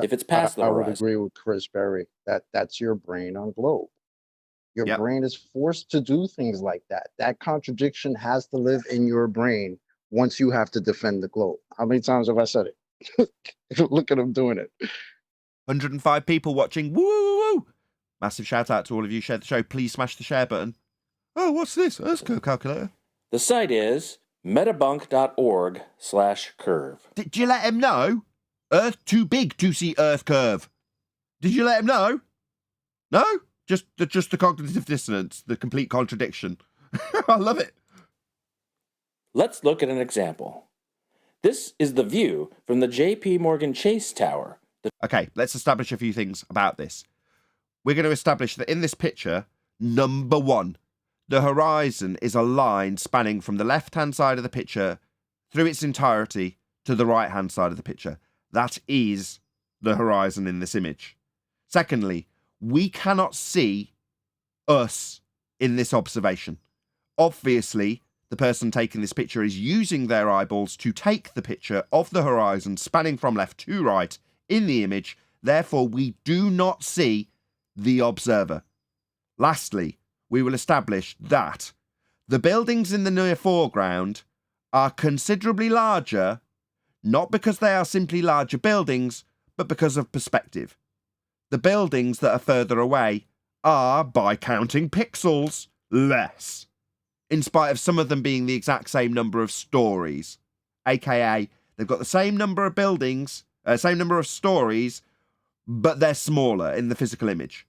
If it's past the I would horizon. agree with Chris Berry that that's your brain on globe. Your Yep. brain is forced to do things like that. That contradiction has to live in your brain once you have to defend the globe. How many times have I said it? Look at him doing it. 105 people watching. Woo, woo, woo. Massive shout out to all of you. Share the show. Please smash the share button. Oh, what's this? Earth curve calculator. The site is metabunk.org/curve. Did you let him know? Earth too big to see Earth curve. Did you let him know? No? Just the cognitive dissonance, the complete contradiction. I love it. Let's look at an example. This is the view from the J.P. Morgan Chase Tower. Okay, let's establish a few things about this. We're going to establish that in this picture, number one, the horizon is a line spanning from the left-hand side of the picture through its entirety to the right-hand side of the picture. That is the horizon in this image. Secondly, we cannot see us in this observation. Obviously, the person taking this picture is using their eyeballs to take the picture of the horizon spanning from left to right in the image. Therefore, we do not see the observer. Lastly, we will establish that the buildings in the near foreground are considerably larger, not because they are simply larger buildings, but because of perspective. The buildings that are further away are, by counting pixels, less, in spite of some of them being the exact same number of stories. AKA, they've got the same number of buildings, same number of stories, but they're smaller in the physical image.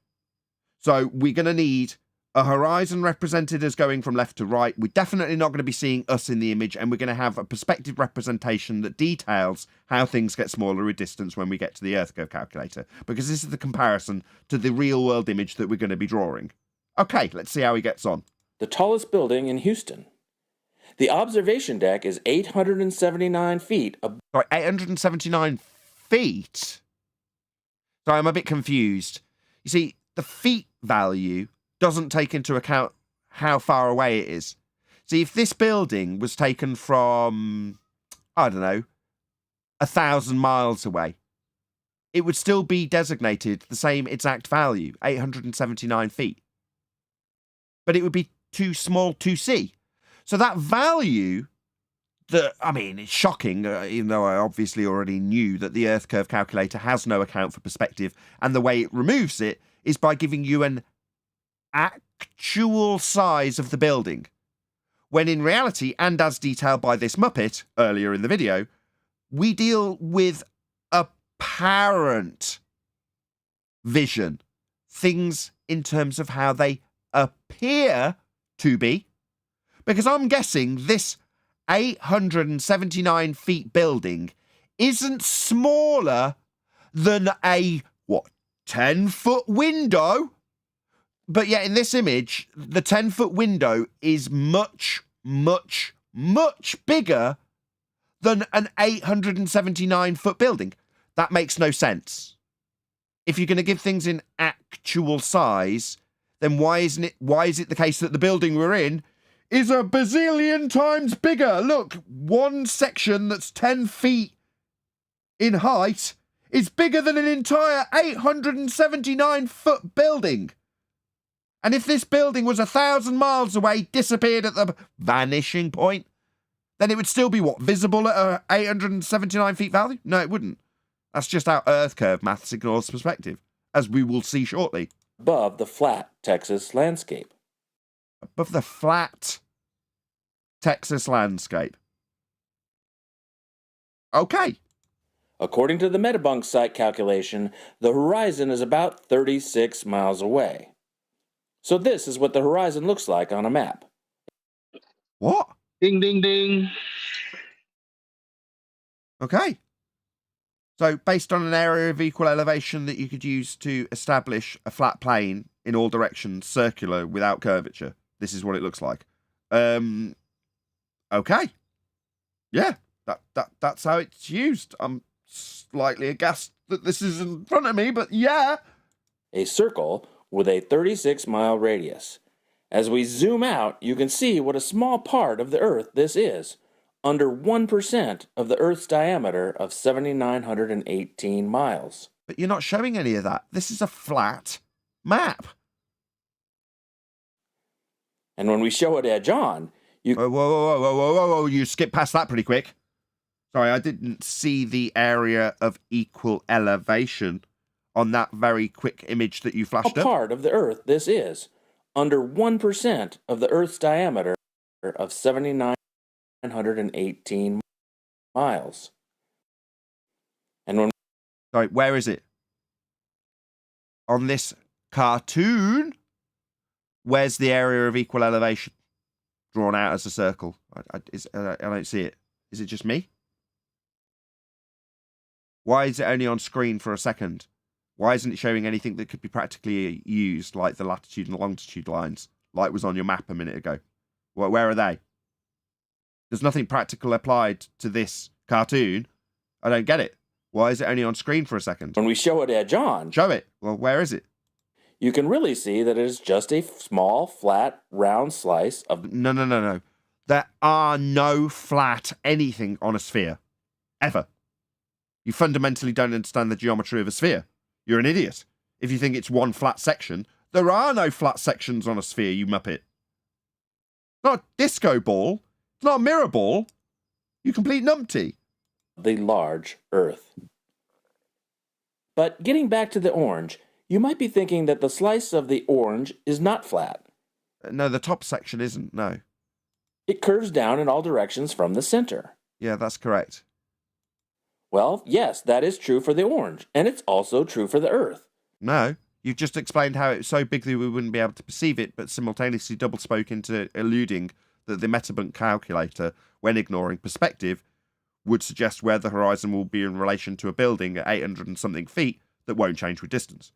So we're going to need a horizon represented as going from left to right. We're definitely not going to be seeing us in the image, and we're going to have a perspective representation that details how things get smaller with distance when we get to the Earth curve calculator, because this is the comparison to the real world image that we're going to be drawing. Okay, let's see how he gets on. The tallest building in Houston. The observation deck is 879 feet above. Sorry, 879 feet? Sorry, I'm a bit confused. You see, the feet value doesn't take into account how far away it is. See, if this building was taken from, I don't know, 1,000 miles away, it would still be designated the same exact value, 879 feet. But it would be too small to see. So that value, it's shocking, even though I obviously already knew that the Earth curve calculator has no account for perspective, and the way it removes it is by giving you an actual size of the building, when in reality, and as detailed by this Muppet earlier in the video, we deal with apparent vision, things in terms of how they appear to be, because I'm guessing this 879 feet building isn't smaller than a 10-foot window. But yet in this image, the 10-foot window is much, much, much bigger than an 879-foot building. That makes no sense. If you're going to give things in actual size, then why is it the case that the building we're in is a bazillion times bigger? Look, one section that's 10 feet in height is bigger than an entire 879-foot building. And if this building was 1,000 miles away, disappeared at the vanishing point, then it would still be, visible at a 879 feet value? No, it wouldn't. That's just how Earth curve maths ignores perspective, as we will see shortly. Above the flat Texas landscape. Above the flat Texas landscape. Okay. According to the Metabunk site calculation, the horizon is about 36 miles away. So this is what the horizon looks like on a map. What? Ding, ding, ding. Okay. So based on an area of equal elevation that you could use to establish a flat plane in all directions, circular, without curvature, this is what it looks like. Okay. Yeah, that's how it's used. I'm slightly aghast that this is in front of me, but yeah. A circle with a 36-mile radius. As we zoom out, you can see what a small part of the Earth this is, under 1% of the Earth's diameter of 7,918 miles. But you're not showing any of that. This is a flat map. And when we show it edge on, you... Whoa, you skipped past that pretty quick. Sorry, I didn't see the area of equal elevation on that very quick image that you flashed up. Part of the Earth this is, under 1% of the Earth's diameter of 7,918 miles. And when... Sorry, where is it? On this cartoon, where's the area of equal elevation drawn out as a circle? I don't see it. Is it just me? Why is it only on screen for a second? Why isn't it showing anything that could be practically used, like the latitude and longitude lines, like was on your map a minute ago? Where are they? There's nothing practical applied to this cartoon. I don't get it. Why is it only on screen for a second? When we show it edge on... Show it. Well, where is it? You can really see that it is just a small, flat, round slice of... No. There are no flat anything on a sphere. Ever. You fundamentally don't understand the geometry of a sphere. You're an idiot. If you think it's one flat section, there are no flat sections on a sphere, you muppet. It's not a disco ball. It's not a mirror ball. You complete numpty. The large Earth. But getting back to the orange, you might be thinking that the slice of the orange is not flat. No, the top section isn't, no. It curves down in all directions from the center. Yeah, that's correct. Well, yes, that is true for the orange, and it's also true for the Earth. No, You've just explained how it's so big that we wouldn't be able to perceive it, but simultaneously double spoke into alluding that the metabunk calculator, when ignoring perspective, would suggest where the horizon will be in relation to a building at 800 and something feet that won't change with distance.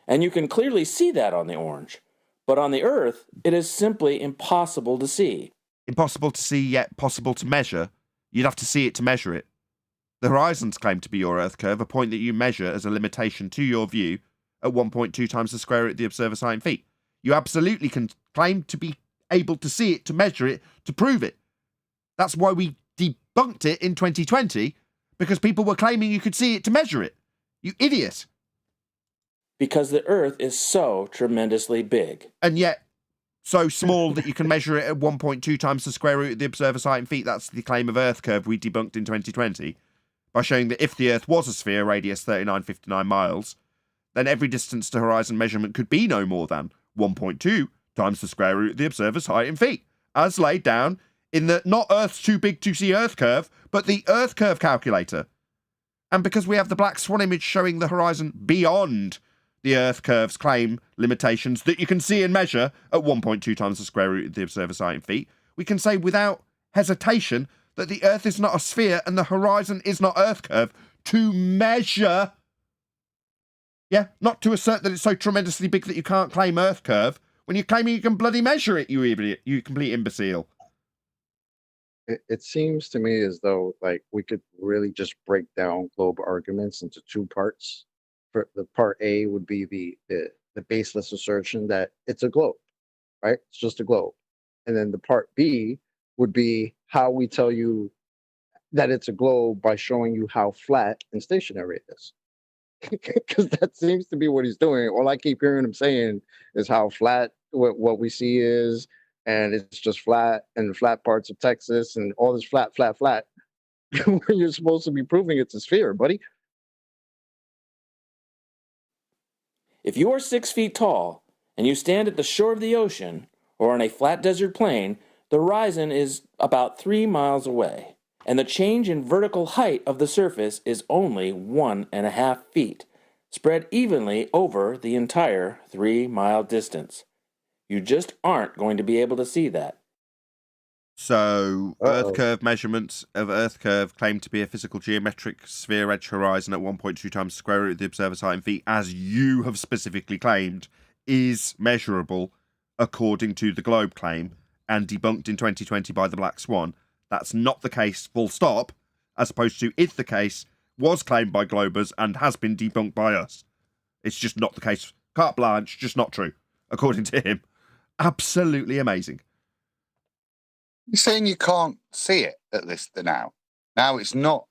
And you can clearly see that on the orange. But on the Earth, it is simply impossible to see. Impossible to see, yet possible to measure. You'd have to see it to measure it. The horizons claim to be your Earth curve, a point that you measure as a limitation to your view at 1.2 times the square root of the observer's height in feet. You absolutely can claim to be able to see it, to measure it, to prove it. That's why we debunked it in 2020, because people were claiming you could see it to measure it. You idiot. Because the Earth is so tremendously big. And yet, so small that you can measure it at 1.2 times the square root of the observer's height in feet. That's the claim of Earth curve we debunked in 2020, by showing that if the Earth was a sphere, radius 3959 miles, then every distance to horizon measurement could be no more than 1.2 times the square root of the observer's height in feet, as laid down in the not Earth's too big to see Earth curve, but the Earth curve calculator. And because we have the black swan image showing the horizon beyond the Earth curve's claim limitations that you can see and measure at 1.2 times the square root of the observer's height in feet, we can say without hesitation that the Earth is not a sphere and the horizon is not Earth curve to measure. Yeah, not to assert that it's so tremendously big that you can't claim Earth curve when you're claiming you can bloody measure it, you idiot, you complete imbecile. It seems to me as though like we could really just break down globe arguments into two parts. For the part A would be the baseless assertion that it's a globe, right? It's just a globe. And then the part B would be how we tell you that it's a globe by showing you how flat and stationary it is. Because that seems to be what he's doing. All I keep hearing him saying is how flat what we see is, and it's just flat, and the flat parts of Texas, and all this flat. When you're supposed to be proving it's a sphere, buddy. If you are 6 feet tall and you stand at the shore of the ocean or on a flat desert plain, the horizon is about 3 miles away, and the change in vertical height of the surface is only 1.5 feet, spread evenly over the entire 3-mile distance. You just aren't going to be able to see that. So, Earth curve measurements of Earth curve claim to be a physical geometric sphere edge horizon at 1.2 times the square root of the observer's height in feet, as you have specifically claimed, is measurable according to the globe claim and debunked in 2020 by the Black Swan. That's not the case, full stop, as opposed to if the case was claimed by Globers and has been debunked by us. It's just not the case. Carte blanche, just not true, according to him. Absolutely amazing. You're saying you can't see it at this now. Now it's not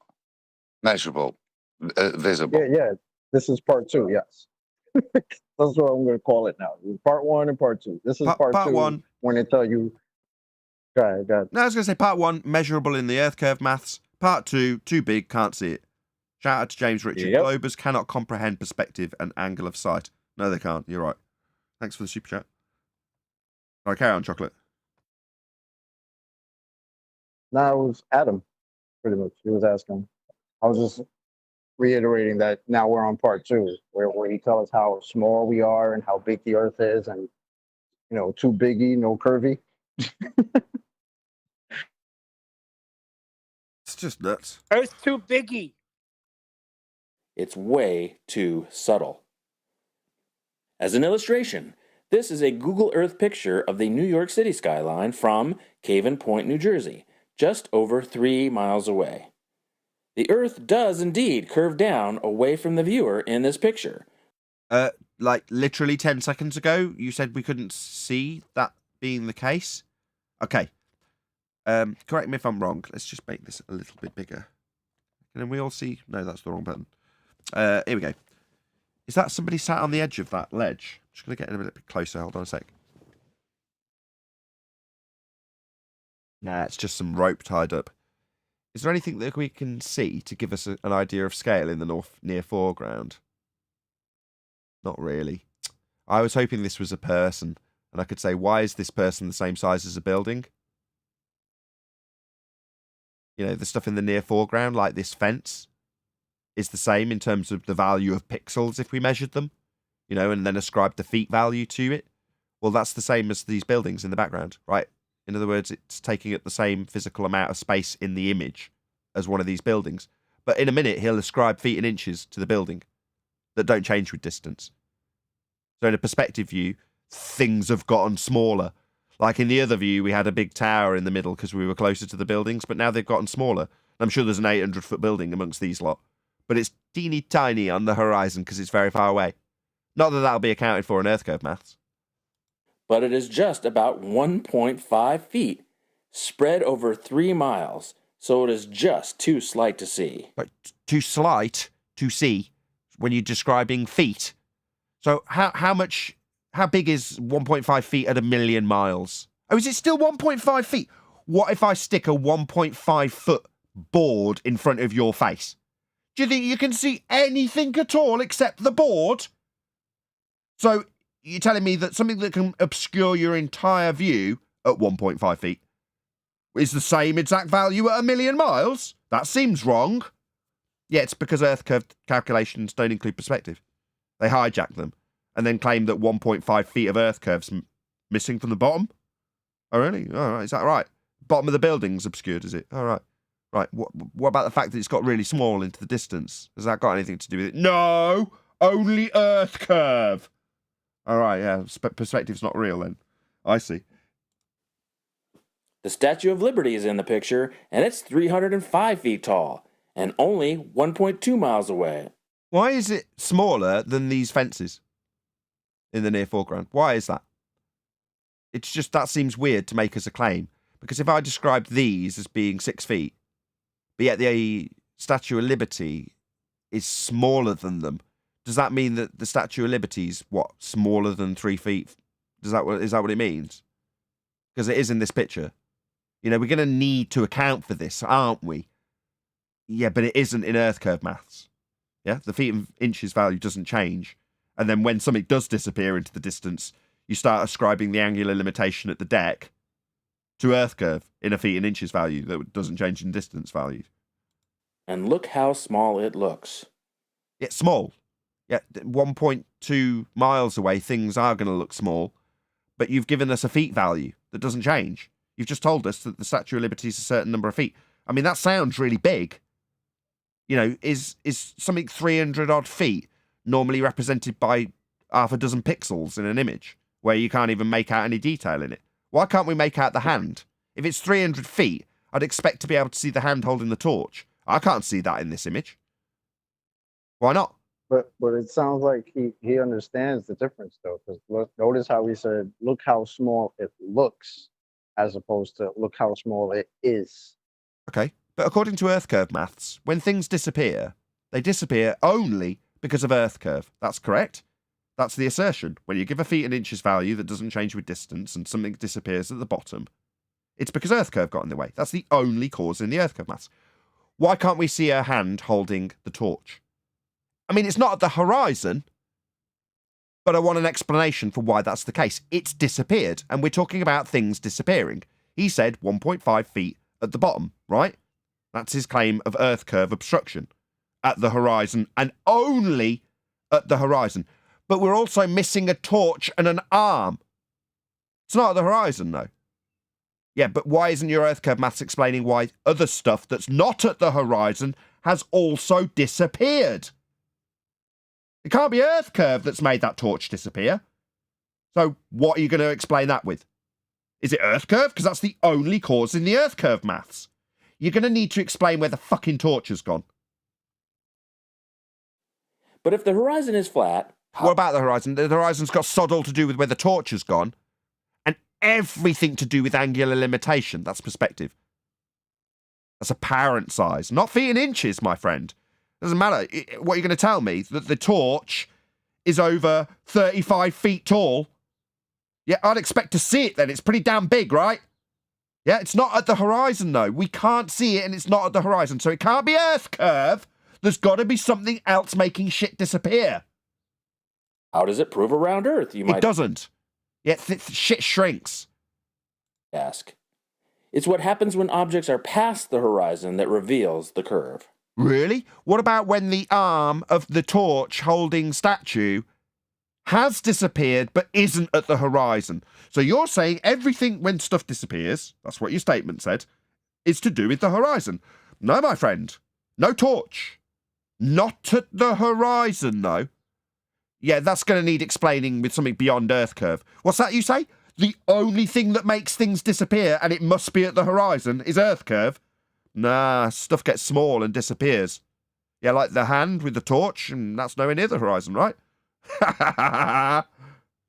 measurable, visible. Yeah. This is part two. Yes, that's what I'm going to call it now. Part one and part two. This is part two. One. When they tell you, go ahead. No, I was going to say part one, measurable in the Earth curve maths. Part two, too big, can't see it. Shout out to James Richard. Yep. Globers cannot comprehend perspective and angle of sight. No, they can't. You're right. Thanks for the super chat. All right, carry on, Chocolate. No, it was Adam, pretty much. He was asking. I was just reiterating that now we're on part two, where he tells us how small we are and how big the Earth is, and too biggy, no curvy. It's just nuts. Earth's too biggy. It's way too subtle. As an illustration, this is a Google Earth picture of the New York City skyline from Caven Point, New Jersey, just over 3 miles away. The Earth does indeed curve down away from the viewer in this picture. Like literally 10 seconds ago, you said we couldn't see that being the case. Okay. Correct me if I'm wrong. Let's just make this a little bit bigger. Can we all see? No, that's the wrong button. Here we go. Is that somebody sat on the edge of that ledge? I'm just going to get a little bit closer. Hold on a sec. Nah, it's just some rope tied up. Is there anything that we can see to give us an idea of scale in the near foreground? Not really. I was hoping this was a person, and I could say, why is this person the same size as a building? The stuff in the near foreground, like this fence, is the same in terms of the value of pixels if we measured them. you know, and then ascribed the feet value to it. Well, that's the same as these buildings in the background, right? In other words, it's taking up the same physical amount of space in the image as one of these buildings. But in a minute, he'll ascribe feet and inches to the building that don't change with distance. So in a perspective view, things have gotten smaller. Like in the other view, we had a big tower in the middle because we were closer to the buildings, but now they've gotten smaller. I'm sure there's an 800-foot building amongst these lot, but it's teeny tiny on the horizon because it's very far away. Not that that'll be accounted for in earth curve maths. But it is just about 1.5 feet, spread over 3 miles, so it is just too slight to see. But too slight to see when you're describing feet. So how big is 1.5 feet at 1,000,000 miles? Oh, is it still 1.5 feet? What if I stick a 1.5 foot board in front of your face? Do you think you can see anything at all except the board? So you're telling me that something that can obscure your entire view at 1.5 feet is the same exact value at 1,000,000 miles? That seems wrong. Yeah, it's because earth curve calculations don't include perspective. They hijack them and then claim that 1.5 feet of earth curve's missing from the bottom. Oh, really? All right, is that right? Bottom of the building's obscured, is it? All right. Right, what about the fact that it's got really small into the distance? Has that got anything to do with it? No! Only earth curve! All right, yeah, perspective's not real then. I see. The Statue of Liberty is in the picture, and it's 305 feet tall, and only 1.2 miles away. Why is it smaller than these fences in the near foreground? Why is that? It's just, that seems weird to make as a claim. Because if I described these as being 6 feet, but yet the Statue of Liberty is smaller than them, does that mean that the Statue of Liberty is, what, smaller than 3 feet? Is that what it means? Because it is in this picture. You know, we're going to need to account for this, aren't we? Yeah, but it isn't in earth curve maths. Yeah, the feet and inches value doesn't change. And then when something does disappear into the distance, you start ascribing the angular limitation at the deck to earth curve in a feet and inches value that doesn't change in distance value. And look how small it looks. Yeah, small. Yeah, 1.2 miles away, things are going to look small. But you've given us a feet value that doesn't change. You've just told us that the Statue of Liberty is a certain number of feet. I mean, that sounds really big. You know, is something 300 odd feet normally represented by half a dozen pixels in an image where you can't even make out any detail in it? Why can't we make out the hand? If it's 300 feet, I'd expect to be able to see the hand holding the torch. I can't see that in this image. Why not? But it sounds like he understands the difference though, because notice how he said, "Look how small it looks," as opposed to "Look how small it is." Okay, but according to earth curve maths, when things disappear, they disappear only because of earth curve. That's correct. That's the assertion. When you give a feet and inches value that doesn't change with distance and something disappears at the bottom, it's because earth curve got in the way. That's the only cause in the earth curve maths. Why can't we see a hand holding the torch? I mean, it's not at the horizon, but I want an explanation for why that's the case. It's disappeared, and we're talking about things disappearing. He said 1.5 feet at the bottom, right? That's his claim of earth curve obstruction at the horizon, and only at the horizon. But we're also missing a torch and an arm. It's not at the horizon, though. Yeah, but why isn't your earth curve maths explaining why other stuff that's not at the horizon has also disappeared? It can't be earth curve that's made that torch disappear. So what are you going to explain that with? Is it earth curve? Because that's the only cause in the earth curve maths. You're going to need to explain where the fucking torch has gone. But if the horizon is flat... What about the horizon? The horizon's got sod all to do with where the torch has gone, and everything to do with angular limitation. That's perspective. That's apparent size, not feet and inches, my friend. Doesn't matter. What you're going to tell me, that the torch is over 35 feet tall? Yeah, I'd expect to see it then. It's pretty damn big, right? Yeah, it's not at the horizon, though. We can't see it, and it's not at the horizon. So it can't be earth curve. There's got to be something else making shit disappear. How does it prove around Earth, you might... It doesn't. Yeah, shit shrinks. Ask. It's what happens when objects are past the horizon that reveals the curve. Really? What about when the arm of the torch holding statue has disappeared but isn't at the horizon. So you're saying everything when stuff disappears, that's what your statement said, is to do with the horizon. No, my friend. No torch. Not at the horizon, though. Yeah, that's going to need explaining with something beyond Earth curve. What's that you say? The only thing that makes things disappear, and it must be at the horizon, is Earth curve? Nah, stuff gets small and disappears. Yeah, like the hand with the torch, and that's nowhere near the horizon, right?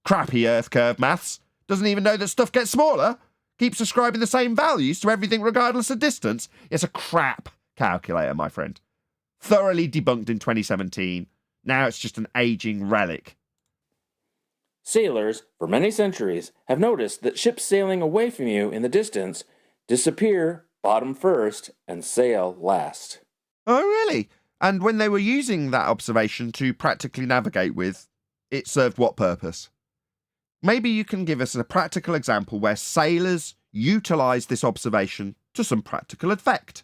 Crappy Earth curve maths. Doesn't even know that stuff gets smaller. Keeps ascribing the same values to everything regardless of distance. It's a crap calculator, my friend. Thoroughly debunked in 2017. Now it's just an aging relic. Sailors, for many centuries, have noticed that ships sailing away from you in the distance disappear bottom first and sail last. Oh, really? And when they were using that observation to practically navigate with, it served what purpose? Maybe you can give us a practical example where sailors utilised this observation to some practical effect.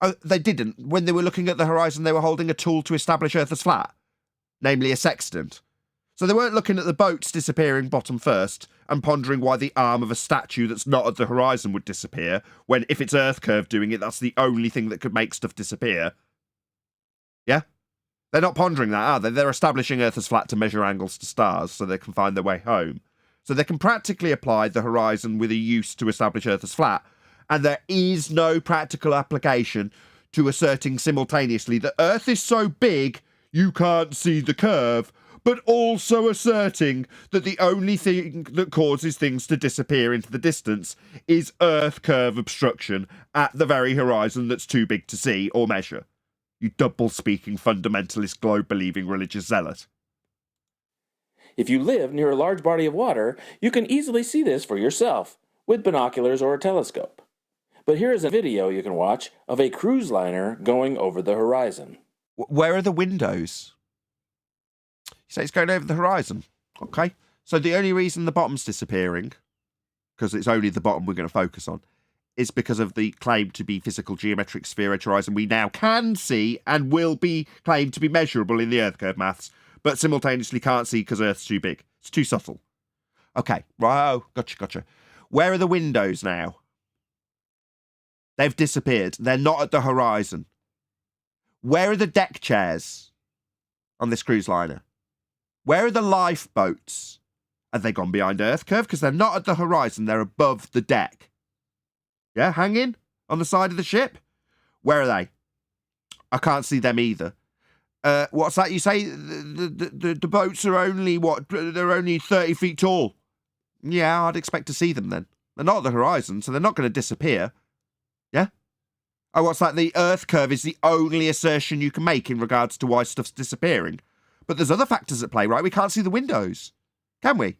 Oh, they didn't. When they were looking at the horizon, they were holding a tool to establish Earth as flat, namely a sextant. So they weren't looking at the boats disappearing bottom first and pondering why the arm of a statue that's not at the horizon would disappear, when if it's Earth curve doing it, that's the only thing that could make stuff disappear. Yeah? They're not pondering that, are they? They're establishing Earth as flat to measure angles to stars so they can find their way home. So they can practically apply the horizon with a use to establish Earth as flat, and there is no practical application to asserting simultaneously that Earth is so big you can't see the curve, but also asserting that the only thing that causes things to disappear into the distance is Earth curve obstruction at the very horizon that's too big to see or measure. You double-speaking, fundamentalist, globe-believing religious zealot. If you live near a large body of water, you can easily see this for yourself, with binoculars or a telescope. But here is a video you can watch of a cruise liner going over the horizon. Where are the windows? You say it's going over the horizon. Okay. So the only reason the bottom's disappearing, because it's only the bottom we're going to focus on, is because of the claim to be physical geometric sphere edge horizon we now can see and will be claimed to be measurable in the Earth curve maths, but simultaneously can't see because Earth's too big. It's too subtle. Okay. Right. Oh, gotcha. Where are the windows now? They've disappeared. They're not at the horizon. Where are the deck chairs on this cruise liner? Where are the lifeboats? Have they gone behind Earth curve? Because they're not at the horizon. They're above the deck. Yeah, hanging on the side of the ship? Where are they? I can't see them either. What's that you say? The boats are only, what? They're only 30 feet tall. Yeah, I'd expect to see them then. They're not at the horizon, so they're not going to disappear. Yeah? Oh, what's that? The Earth curve is the only assertion you can make in regards to why stuff's disappearing. But there's other factors at play, right? We can't see the windows. Can we?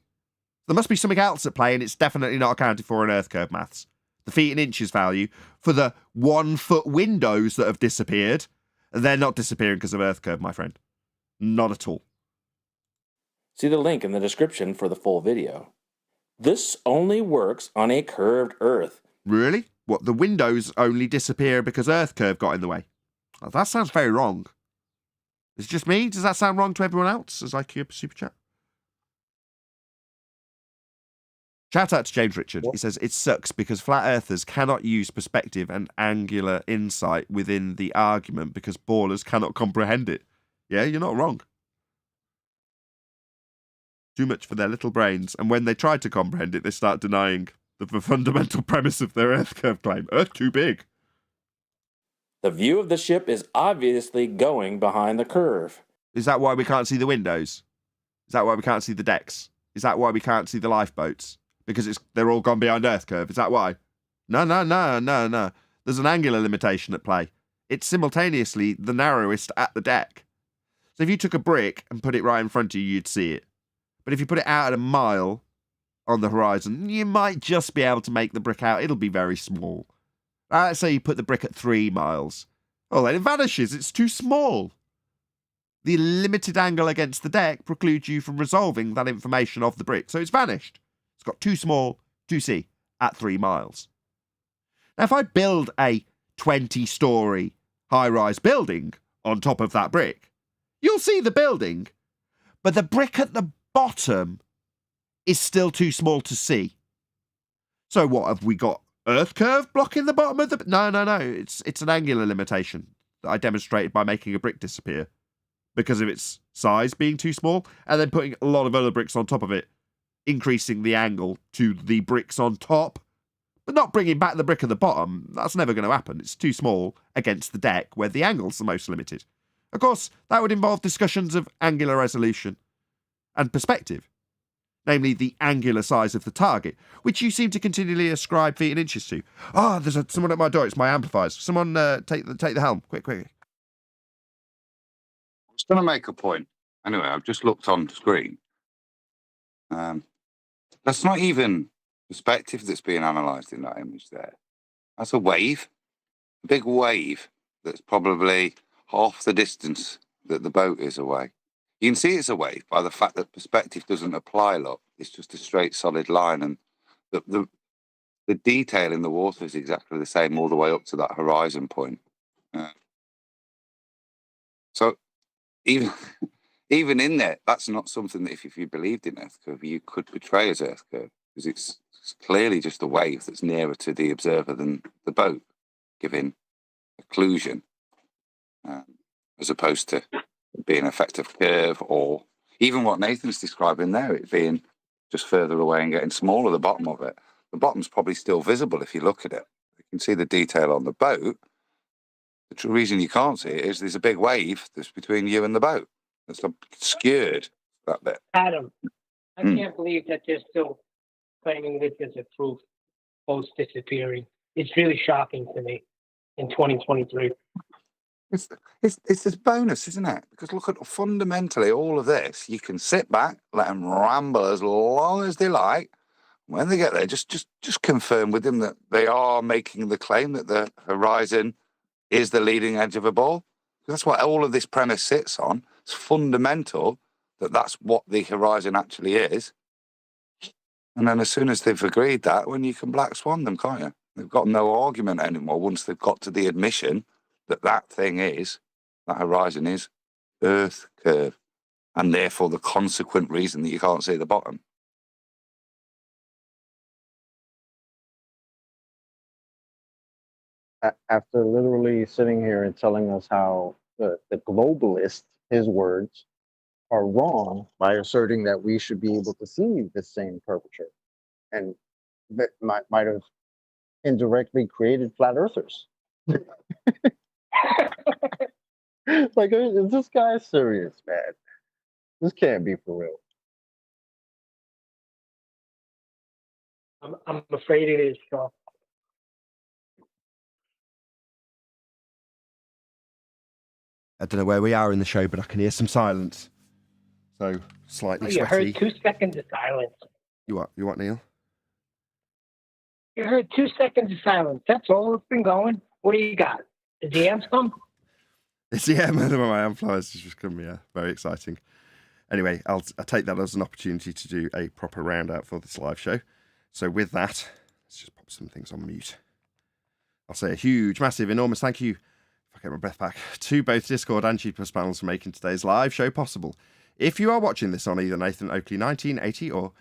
There must be something else at play, and it's definitely not accounted for in Earth curve maths. The feet and inches value for the 1 foot windows that have disappeared, they're not disappearing because of Earth curve, my friend. Not at all. See the link in the description for the full video. This only works on a curved Earth. Really? What, the windows only disappear because Earth curve got in the way? Oh, that sounds very wrong. Is it just me? Does that sound wrong to everyone else as I queue up a super chat? Shout out to James Richard. He says, it sucks because flat earthers cannot use perspective and angular insight within the argument because ballers cannot comprehend it. Yeah, you're not wrong. Too much for their little brains. And when they try to comprehend it, they start denying the fundamental premise of their Earth curve claim. Earth too big. The view of the ship is obviously going behind the curve. Is that why we can't see the windows? Is that why we can't see the decks? Is that why we can't see the lifeboats? Because they're all gone behind Earth curve. Is that why? No. There's an angular limitation at play. It's simultaneously the narrowest at the deck. So if you took a brick and put it right in front of you, you'd see it. But if you put it out at a mile on the horizon, you might just be able to make the brick out. It'll be very small. Let's say you put the brick at 3 miles. Oh, then it vanishes. It's too small. The limited angle against the deck precludes you from resolving that information of the brick. So it's vanished. It's got too small to see at 3 miles. Now, if I build a 20-story high-rise building on top of that brick, you'll see the building, but the brick at the bottom is still too small to see. So what, have we got Earth curve blocking the bottom of the... No. It's an angular limitation that I demonstrated by making a brick disappear because of its size being too small, and then putting a lot of other bricks on top of it, increasing the angle to the bricks on top, but not bringing back the brick at the bottom. That's never going to happen. It's too small against the deck where the angle's the most limited. Of course, that would involve discussions of angular resolution and perspective, namely the angular size of the target, which you seem to continually ascribe feet and inches to. There's someone at my door. It's my amplifiers. Someone take the helm. Quick. I was going to make a point. Anyway, I've just looked on the screen. That's not even perspective that's being analysed in that image there. That's a wave, a big wave that's probably half the distance that the boat is away. You can see it's a wave by the fact that perspective doesn't apply, look. It's just a straight, solid line, and the detail in the water is exactly the same all the way up to that horizon point. So even in there, that's not something that if you believed in Earth curve, you could portray as Earth curve, because it's clearly just a wave that's nearer to the observer than the boat, giving occlusion, as opposed to being an effective curve, or even what Nathan's describing there, it being just further away and getting smaller, the bottom of it. The bottom's probably still visible if you look at it. You can see the detail on the boat. The true reason you can't see it is there's a big wave that's between you and the boat. That's obscured that bit. Adam, I can't believe that they're still claiming this as a proof post disappearing. It's really shocking to me in 2023. It's this bonus, isn't it? Because look at fundamentally all of this. You can sit back, let them ramble as long as they like. When they get there, just confirm with them that they are making the claim that the horizon is the leading edge of a ball. That's what all of this premise sits on. It's fundamental that that's what the horizon actually is. And then as soon as they've agreed that, when you can black swan them, can't you? They've got no argument anymore once they've got to the admission that thing is, that horizon is Earth curve, and therefore the consequent reason that you can't see the bottom. After literally sitting here and telling us how the globalists, his words, are wrong by asserting that we should be able to see the same curvature, and that might have indirectly created flat earthers. Like, is this guy serious, man? This can't be for real. I'm afraid it is, Sean. I don't know where we are in the show, but I can hear some silence. So slightly You sweaty. heard 2 seconds of silence. You what, Neil? You heard 2 seconds of silence. That's all it's been going. What do you got? The DMs come? It's my amplifiers just come. Yeah, very exciting. Anyway, I'll take that as an opportunity to do a proper round out for this live show. So with that, let's just pop some things on mute. I'll say a huge, massive, enormous thank you, if I get my breath back, to both Discord and G+ panels for making today's live show possible. If you are watching this on either Nathan Oakley 1980 or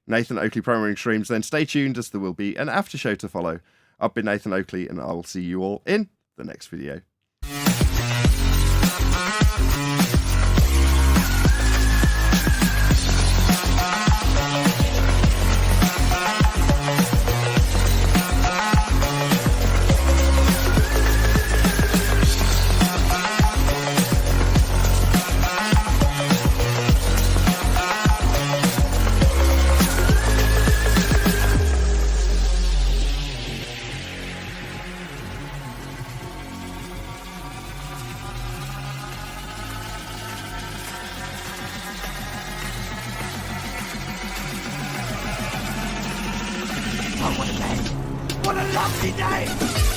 Nathan Oakley Programming Streams, then stay tuned as there will be an after show to follow. I've been Nathan Oakley, and I will see you all in the next video. What a lovely day!